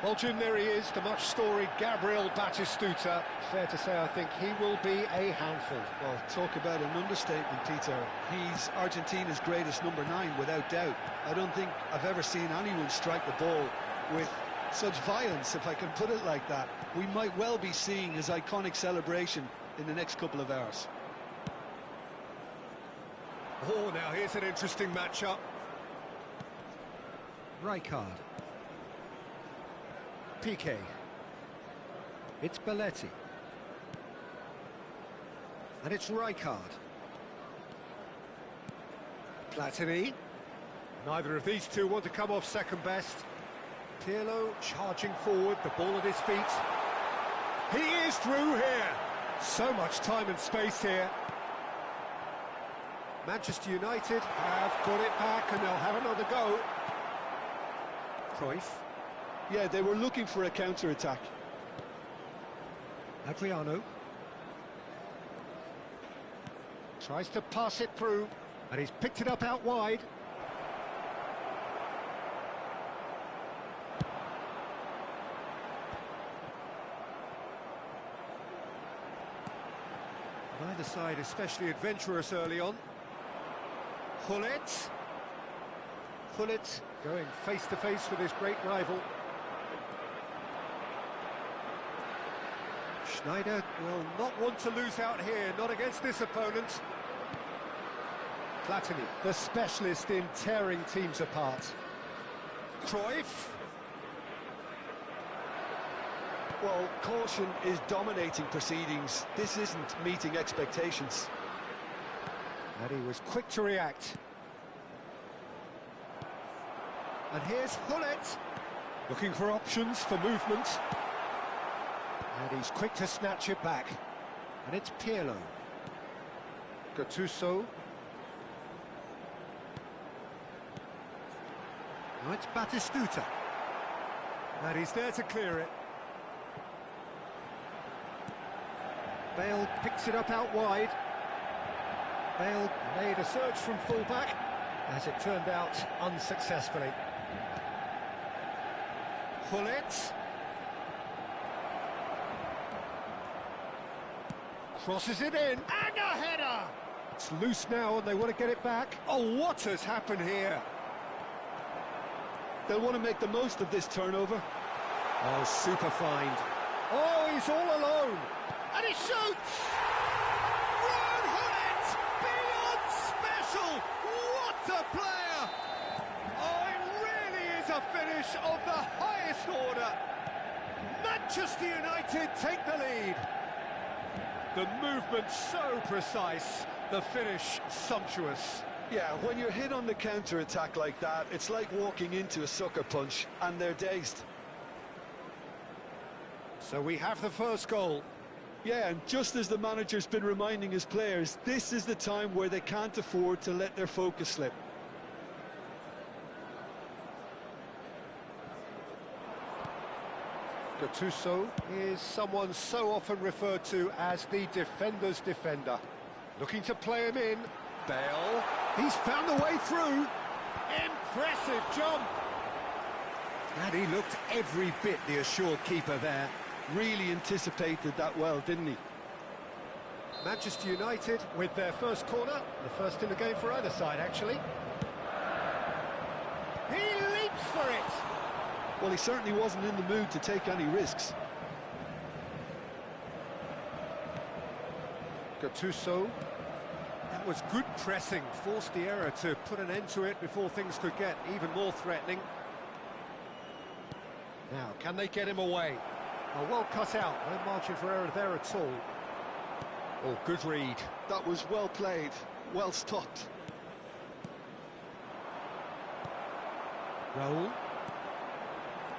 Well, Jim, there he is, the much-storied Gabriel Batistuta. Fair to say, I think he will be a handful. Well, talk about an understatement, Peter. He's Argentina's greatest number 9, without doubt. I don't think I've ever seen anyone strike the ball with such violence, if I can put it like that. We might well be seeing his iconic celebration in the next couple of hours. Oh, now here's an interesting matchup. Rijkaard. Piqué. It's Belletti. And it's Rijkaard. Platini. Neither of these two want to come off second best. Pirlo charging forward, the ball at his feet. He is through here. So much time and space here. Manchester United have got it back and they'll have another go. Cruyff. Yeah, they were looking for a counter-attack. Adriano. Tries to pass it through, and he's picked it up out wide. Neither side especially adventurous early on. Gullit. Gullit going face-to-face with his great rival. Schneider will not want to lose out here, not against this opponent. Platini, the specialist in tearing teams apart. Cruyff. Well, caution is dominating proceedings. This isn't meeting expectations. And he was quick to react. And here's Gullit, looking for options for movement. And he's quick to snatch it back. And it's Pirlo. Gattuso. Now it's Batistuta. And he's there to clear it. Bale picks it up out wide. Bale made a search from full-back, as it turned out unsuccessfully. Gullit. Crosses it in, and a header! It's loose now, and they want to get it back. Oh, what has happened here? They'll want to make the most of this turnover. Oh, super find. Oh, he's all alone, and he shoots! Ryan Gullit, beyond special! What a player! Oh, it really is a finish of the highest order. Manchester United take the lead. The movement so precise, the finish sumptuous. Yeah, when you're hit on the counter-attack like that, it's like walking into a sucker punch, and they're dazed. So we have the first goal. Yeah, and just as the manager's been reminding his players, this is the time where they can't afford to let their focus slip. Gattuso is someone so often referred to as the defender's defender. Looking to play him in. Bale. He's found a way through. Impressive jump. And he looked every bit the assured keeper there. Really anticipated that well, didn't he? Manchester United with their first corner. The first in the game for either side, actually. He leaps for it. Well, he certainly wasn't in the mood to take any risks. Gattuso. That was good pressing, forced the error to put an end to it before things could get even more threatening. Now, can they get him away? Oh, well cut out, no margin for error there at all. Oh, good read. That was well played, well stopped. Raul.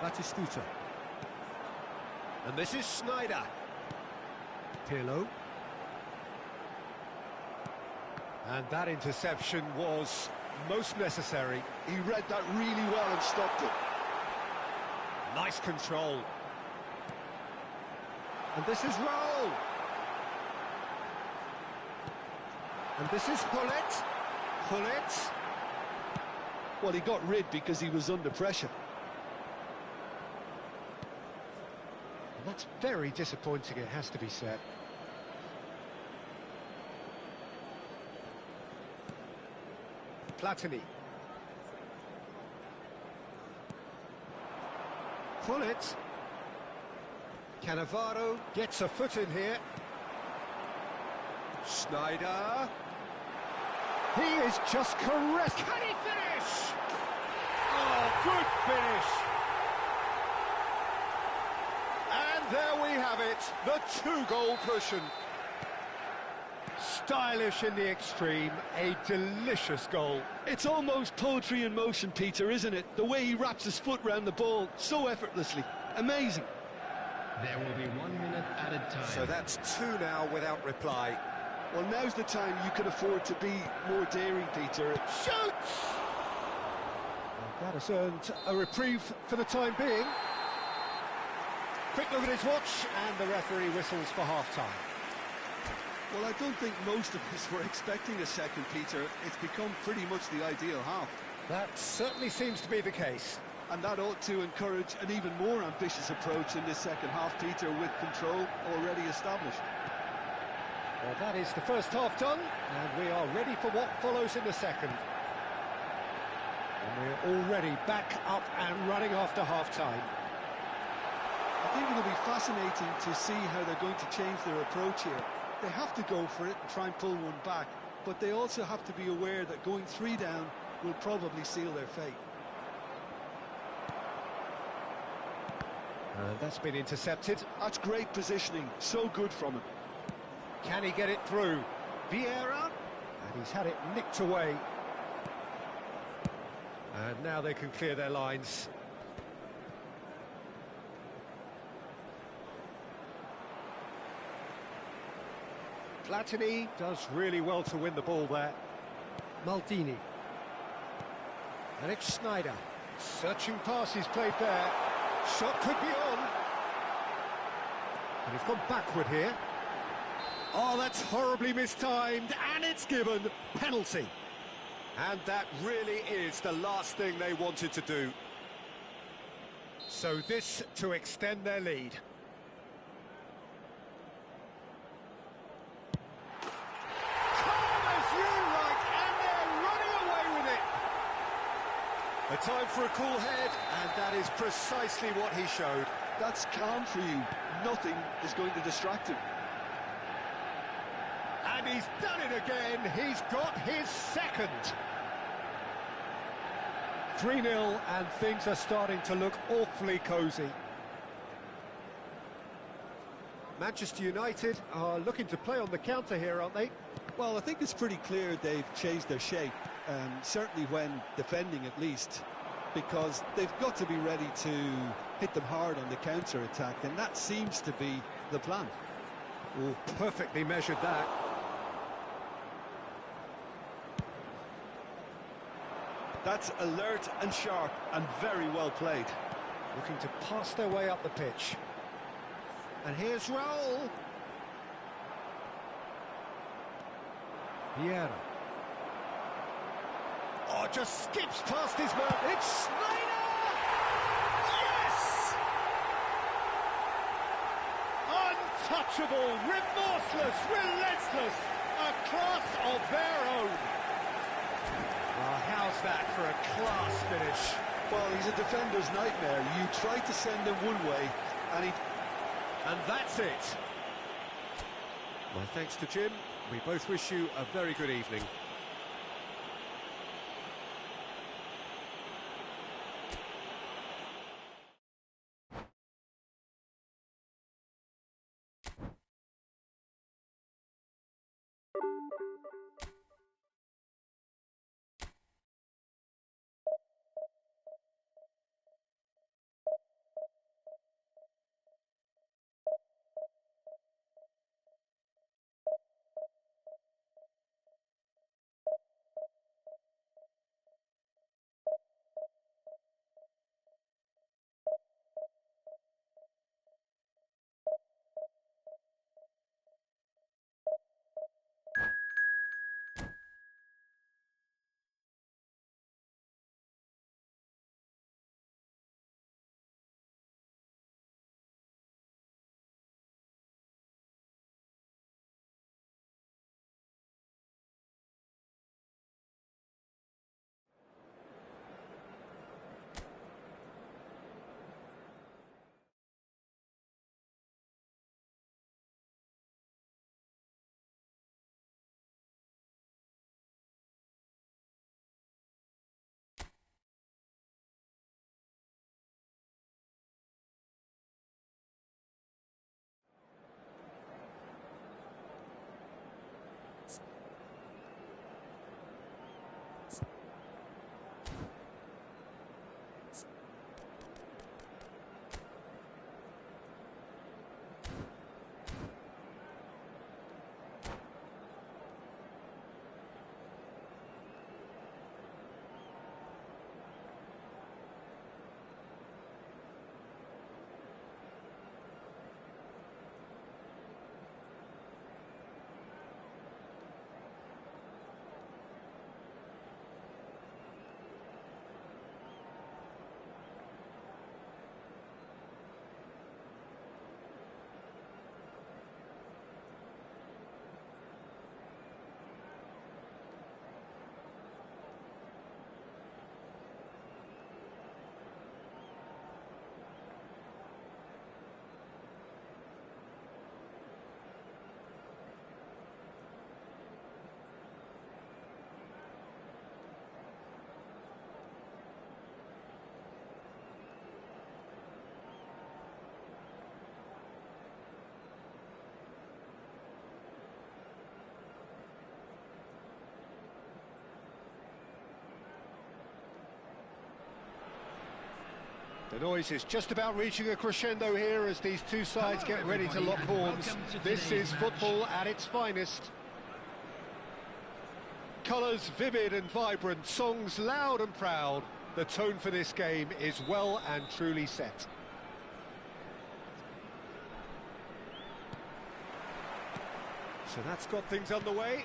Batistuta. And this is Schneider. Pirlo. And that interception was most necessary. He read that really well and stopped it. Nice control. And this is Raul. And this is Hullet. Hullet. Well, he got rid because he was under pressure. And that's very disappointing, it has to be said. Platini. Hullet. Cannavaro gets a foot in here. Schneider. He is just caressed. Can he finish? Oh, good finish. And there we have it, the two-goal cushion. Stylish in the extreme, a delicious goal. It's almost poetry in motion, Peter, isn't it? The way he wraps his foot round the ball so effortlessly. Amazing. There will be 1 minute added time. So that's two now without reply. Well, now's the time you can afford to be more daring, Peter. Shoots! That has earned a reprieve for the time being. Quick look at his watch, and the referee whistles for half-time. Well, I don't think most of us were expecting a second, Peter. It's become pretty much the ideal half. That certainly seems to be the case. And that ought to encourage an even more ambitious approach in this second half, Peter, with control already established. Well, that is the first half done, and we are ready for what follows in the second. And we're already back up and running after half-time. I think it'll be fascinating to see how they're going to change their approach here. They have to go for it and try and pull one back, but they also have to be aware that going 3 down will probably seal their fate. And that's been intercepted. That's great positioning, so good from him. Can he get it through? Vieira, and he's had it nicked away. And now they can clear their lines. Platini does really well to win the ball there. Maldini. And it's Schneider. Searching pass he's played there. Shot could be on. And he's gone backward here. Oh, that's horribly mistimed, and it's given penalty. And that really is the last thing they wanted to do. So this to extend their lead. Calm as you like, and they're running away with it. A time for a cool head, and that is precisely what he showed. That's calm for you. Nothing is going to distract him. And he's done it again. He's got his second. 3-0, and things are starting to look awfully cosy. Manchester United are looking to play on the counter here, aren't they? Well, I think it's pretty clear they've changed their shape, certainly when defending at least, because they've got to be ready to hit them hard on the counter-attack, and that seems to be the plan. Oh, perfectly measured that. That's alert and sharp and very well played. Looking to pass their way up the pitch. And here's Raul. Vieira. Oh, just skips past his man. It's Schneider! Yes! Untouchable, remorseless, relentless. A class of their own. Oh, how's that for a class finish? Well, he's a defender's nightmare. You try to send him one way, and that's it. My thanks to Jim. We both wish you a very good evening. The noise is just about reaching a crescendo here as these two sides get ready to lock horns. This is football at its finest. Colours vivid and vibrant, songs loud and proud. The tone for this game is well and truly set. So that's got things underway.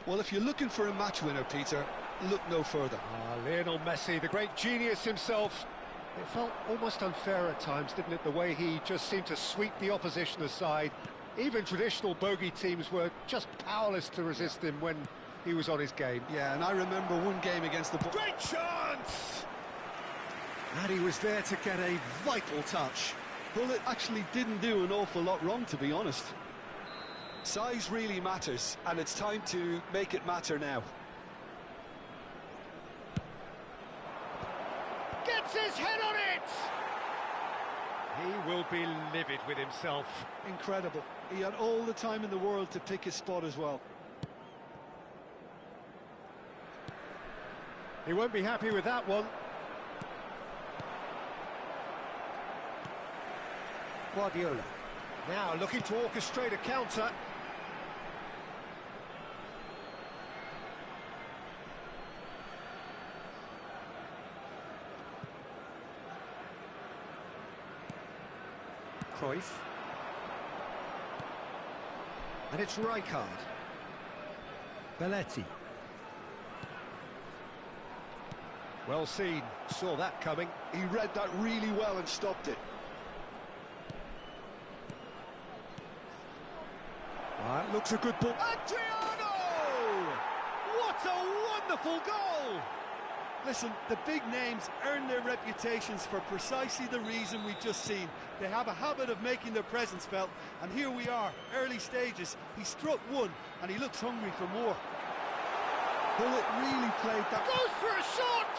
Well, if you're looking for a match winner, Peter, look no further. Lionel Messi, the great genius himself. It felt almost unfair at times, didn't it, the way he just seemed to sweep the opposition aside. Even traditional bogey teams were just powerless to resist him when he was on his game. Yeah, and I remember one game against the... Great chance! And he was there to get a vital touch. Well, it actually didn't do an awful lot wrong, to be honest. Size really matters, and it's time to make it matter now. Gets his head on it! He will be livid with himself. Incredible. He had all the time in the world to pick his spot as well. He won't be happy with that one. Guardiola. Now looking to orchestrate a counter. Cruyff. And it's Rijkaard. Belletti. Well seen, saw that coming. He read that really well and stopped it. That looks a good ball. Adriano! What a wonderful goal! Listen, the big names earn their reputations for precisely the reason we've just seen. They have a habit of making their presence felt, and here we are, early stages. He struck one, and he looks hungry for more. Bullet really played that... Goes for a shot!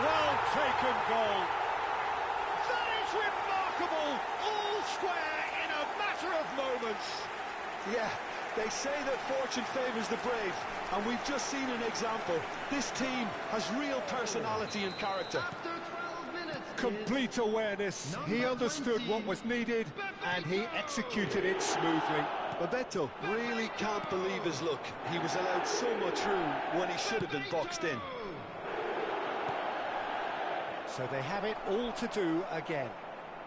Well taken goal. That is remarkable. All square in a matter of moments. Yeah, they say that fortune favours the brave, and we've just seen an example. This team has real personality and character. After 12 minutes... Complete awareness. He understood what was needed, and he executed it smoothly. Bebeto really can't believe his luck. He was allowed so much room when he should have been boxed in. So they have it all to do again.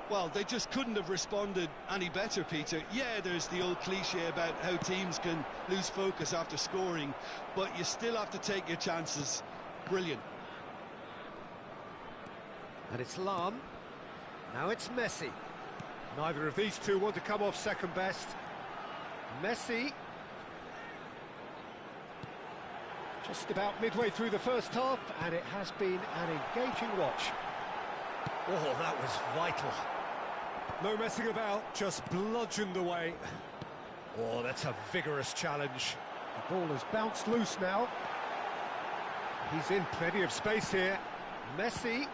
Well, they just couldn't have responded any better, Peter. Yeah, there's the old cliche about how teams can lose focus after scoring, but you still have to take your chances. Brilliant. And it's Lahm. Now it's Messi. Neither of these two want to come off second best. Messi. Just about midway through the first half, and it has been an engaging watch. Oh, that was vital. No messing about, just bludgeoned away. Oh, that's a vigorous challenge. The ball has bounced loose now. He's in plenty of space here. Messi.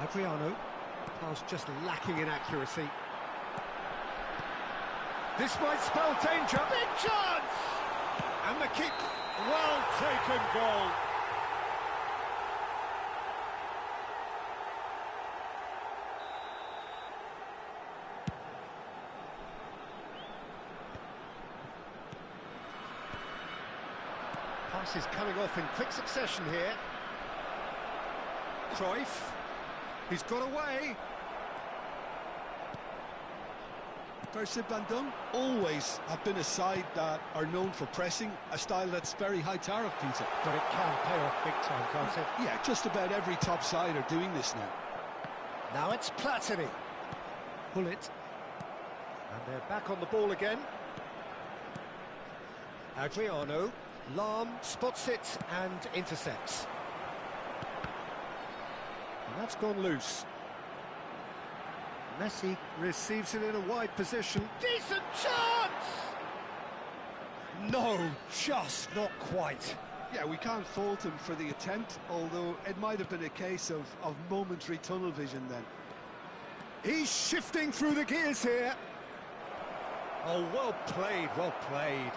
Adriano. Pass just lacking in accuracy. This might spell danger. Big chance! And the kick. Well taken goal. Passes coming off in quick succession here. Cruyff. He's got away. Percy Bandung always have been a side that are known for pressing, a style that's very high tariff, Peter. But it can pay off big time, can't it? Yeah, just about every top side are doing this now. Now it's Platini. Pull it. And they're back on the ball again. Adriano. Lahm spots it and intercepts. And that's gone loose. Messi receives it in a wide position. Decent chance! No, just not quite. Yeah, we can't fault him for the attempt, although it might have been a case of momentary tunnel vision then. He's shifting through the gears here. Oh, well played, well played.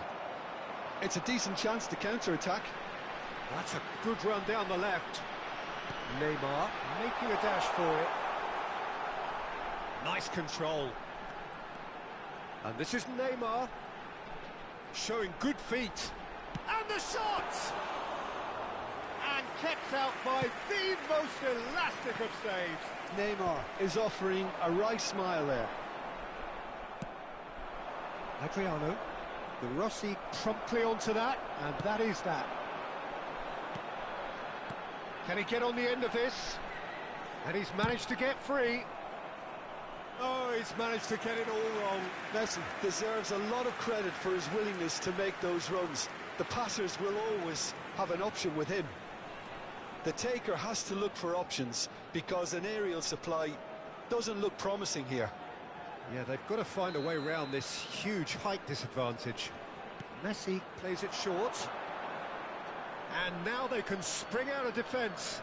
It's a decent chance to counter-attack. That's a good run down the left. Neymar making a dash for it. Nice control. And this is Neymar showing good feet. And the shot! And kept out by the most elastic of saves. Neymar is offering a right smile there. Adriano. The Rossi promptly onto that, and that is that. Can he get on the end of this? And he's managed to get free. Oh, he's managed to get it all wrong. Messi deserves a lot of credit for his willingness to make those runs. The passers will always have an option with him. The taker has to look for options because an aerial supply doesn't look promising here. Yeah, they've got to find a way around this huge height disadvantage. Messi plays it short. And now they can spring out of defence.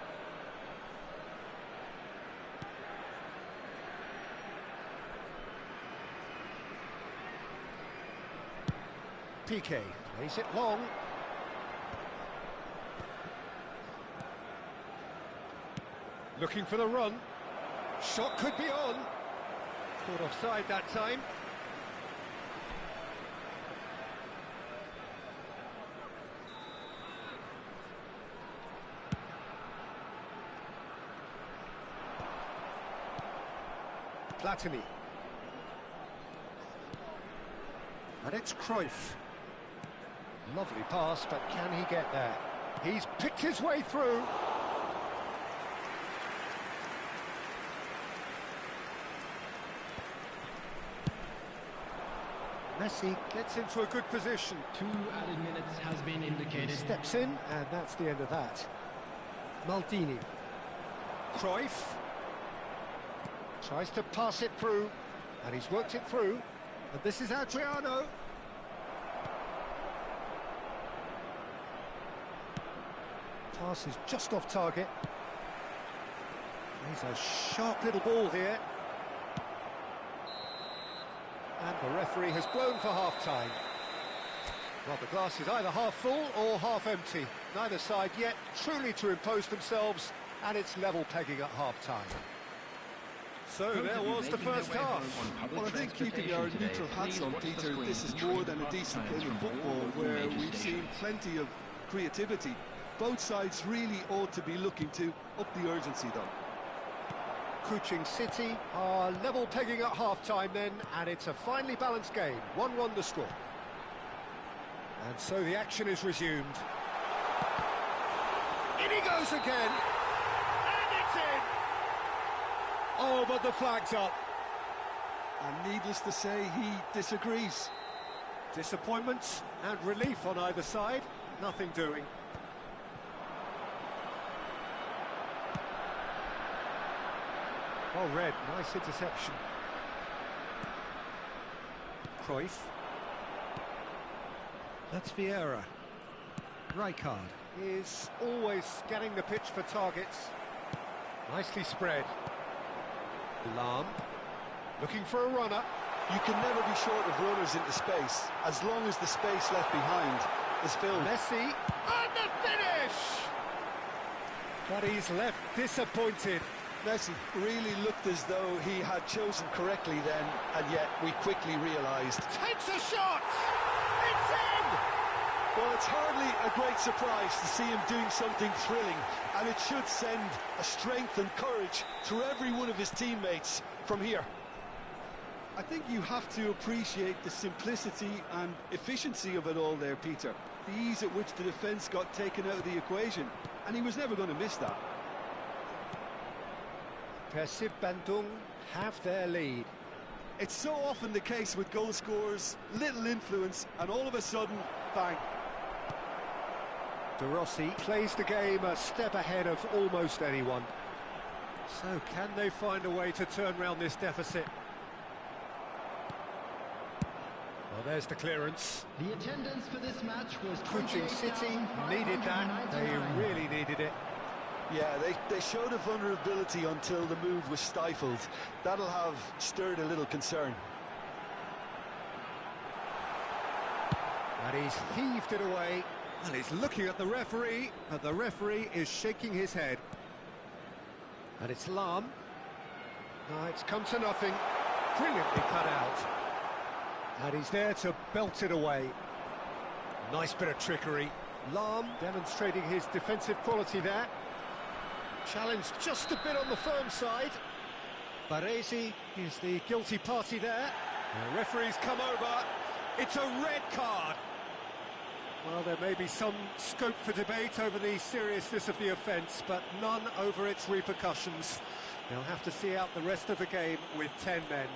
Piqué plays it long. Looking for the run. Shot could be on. Caught offside that time. Platini. And it's Cruyff. Lovely pass, but can he get there? He's picked his way through. Messi gets into a good position. 2 added minutes has been indicated. Steps in, and that's the end of that. Maldini. Cruyff. Tries to pass it through, and he's worked it through. And this is Adriano. Pass is just off target. He's a sharp little ball here. And the referee has blown for half-time. Well, the glass is either half full or half empty. Neither side yet truly to impose themselves, and it's level pegging at half-time. So there was the first half. Well, I think keeping our neutral hats on, Peter, this is more than a decent game of football where we've seen plenty of creativity. Both sides really ought to be looking to up the urgency, though. Kuching City are level pegging at half-time then, and it's a finely balanced game. 1-1 the score. And so the action is resumed. In he goes again! And it's in! Oh, but the flag's up. And needless to say, he disagrees. Disappointment and relief on either side. Nothing doing. Oh, red, nice interception. Cruyff. That's Vieira. Rijkaard. Is always scanning the pitch for targets. Nicely spread. Lahm. Looking for a runner. You can never be short of runners into space, as long as the space left behind is filled. Messi. And the finish! But he's left disappointed. Messi really looked as though he had chosen correctly then, and yet we quickly realised. Takes a shot! It's in! Well, it's hardly a great surprise to see him doing something thrilling, and it should send a strength and courage through every one of his teammates from here. I think you have to appreciate the simplicity and efficiency of it all there, Peter. The ease at which the defence got taken out of the equation, and he was never going to miss that. Persib Bandung have their lead. It's so often the case with goal scorers, little influence, and all of a sudden, bang. De Rossi plays the game a step ahead of almost anyone. So can they find a way to turn round this deficit? Well, there's the clearance. The attendance for this match was Kuching City needed that. They really needed it. Yeah, they showed a vulnerability until the move was stifled. That'll have stirred a little concern. And he's heaved it away. And he's looking at the referee, but the referee is shaking his head. And it's Lam. No, it's come to nothing. Brilliantly cut out. And he's there to belt it away. Nice bit of trickery. Lam demonstrating his defensive quality there. Challenge just a bit on the firm side. Baresi is the guilty party there. The referee's come over. It's a red card. Well, there may be some scope for debate over the seriousness of the offence, but none over its repercussions. They'll have to see out the rest of the game with 10 men.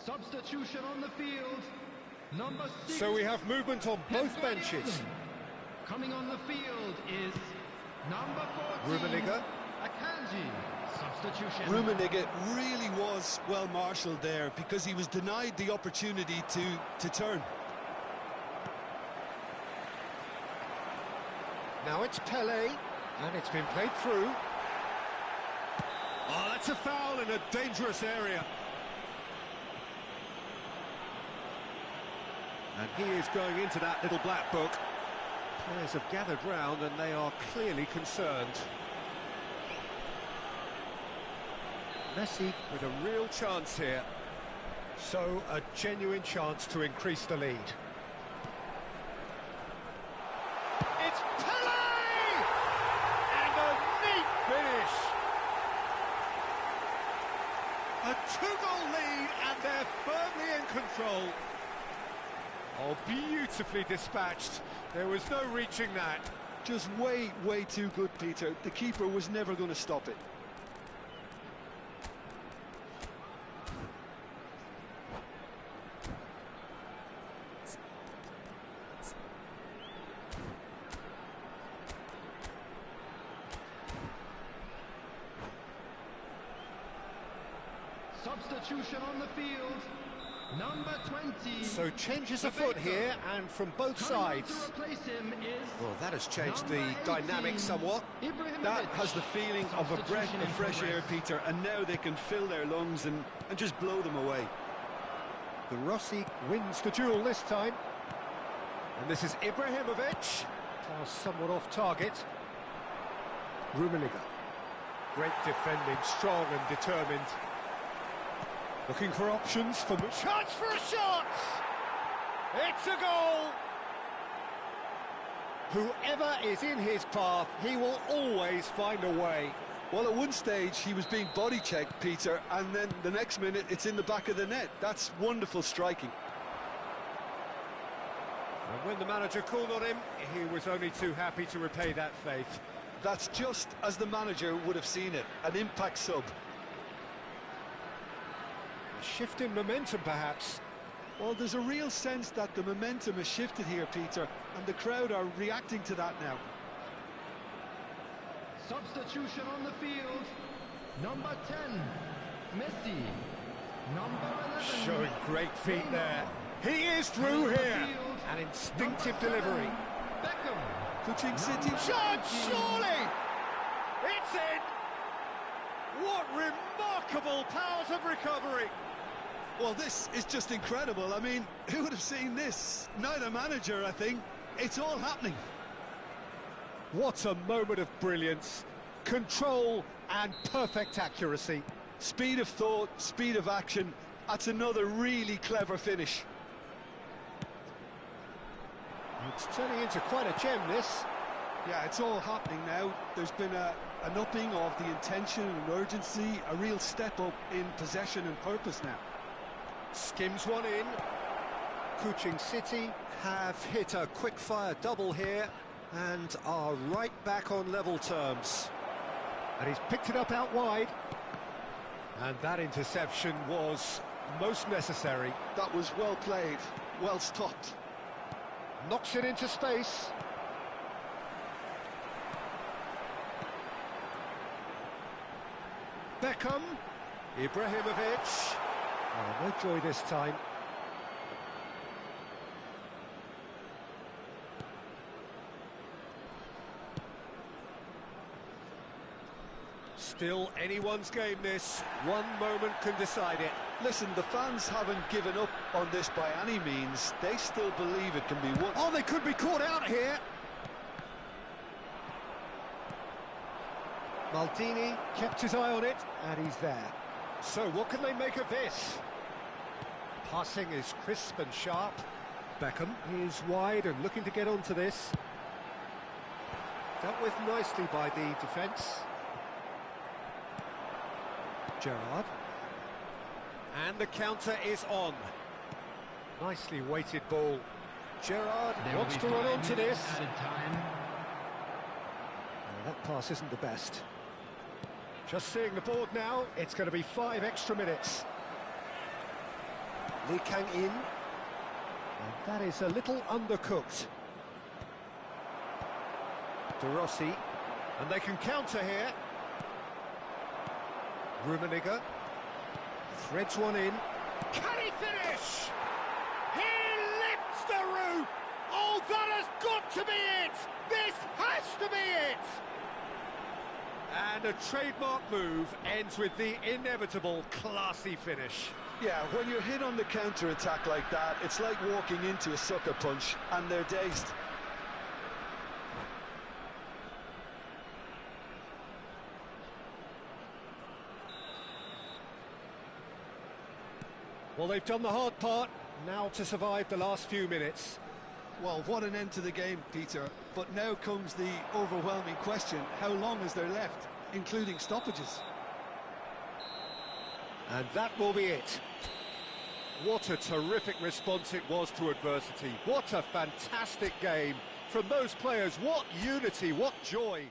Substitution on the field. Number 6. So we have movement on both benches. Coming on the field is number 14. Rummenigge. Akanji. Substitution. Rummenigge really was well marshalled there because he was denied the opportunity to turn. Now it's Pele, and it's been played through. Oh, that's a foul in a dangerous area. And he is going into that little black book. Players have gathered round and they are clearly concerned. Messi with a real chance here. So, a genuine chance to increase the lead. It's Pele! And a neat finish! A 2-goal lead and they're firmly in control. Oh, beautifully dispatched. There was no reaching that. Just way too good, Peter. The keeper was never going to stop it. Substitution on the field. Number 20. So changes a foot here, and from both sides. To replace him is Well, that has changed the dynamic somewhat. That has the feeling of a breath of fresh air, Peter, and now they can fill their lungs and just blow them away. The Rossi wins the duel this time. And this is Ibrahimovic. Pass somewhat off target. Rummenigge. Great defending, strong and determined. Looking for options for... Chance for a shot! It's a goal! Whoever is in his path, he will always find a way. Well, at one stage, he was being body-checked, Peter, and then the next minute, it's in the back of the net. That's wonderful striking. And when the manager called on him, he was only too happy to repay that faith. That's just as the manager would have seen it, an impact sub. A shift in momentum, perhaps. Well, there's a real sense that the momentum has shifted here, Peter, and the crowd are reacting to that now. substitution on the field. Number 10, Messi. Number 11. Showing great feet there. He is through here. An instinctive delivery. Beckham. Coaching City. Shot, surely! It's in! What remarkable powers of recovery! Well, this is just incredible. I mean, who would have seen this? Neither manager, I think. It's all happening. What a moment of brilliance. Control and perfect accuracy. Speed of thought, speed of action. That's another really clever finish. It's turning into quite a gem, this. Yeah, it's all happening now. There's been an upping of the intention and urgency, a real step up in possession and purpose now. Skims one in. Kuching City have hit a quick-fire double here and are right back on level terms. And he's picked it up out wide. And that interception was most necessary. That was well played, well stopped. Knocks it into space. Beckham. Ibrahimovic. Oh, no joy this time. Still anyone's game this. One moment can decide it. Listen, the fans haven't given up on this by any means. They still believe it can be won. Oh, they could be caught out here. Maldini kept his eye on it, and he's there. So what can they make of this? Passing is crisp and sharp. Beckham. He's wide and looking to get onto this. Dealt with nicely by the defence. Gerrard. And the counter is on. Nicely weighted ball. Gerrard There will wants be to run 5 onto minutes this. added time. That pass isn't the best. Just seeing the board now, it's going to be 5 extra minutes. Lee Kang-in. And that is a little undercooked. De Rossi. And they can counter here. Rummenigge. Threads one in. Can he finish? He lifts the roof! Oh, that has got to be it! This has to be it! And a trademark move ends with the inevitable classy finish. Yeah, when you're hit on the counter-attack like that, it's like walking into a sucker punch, and they're dazed. Well, they've done the hard part, now to survive the last few minutes. Well, what an end to the game, Peter. But now comes the overwhelming question: how long is there left, including stoppages? And that will be it. What a terrific response it was to adversity. What a fantastic game from those players. What unity, what joy.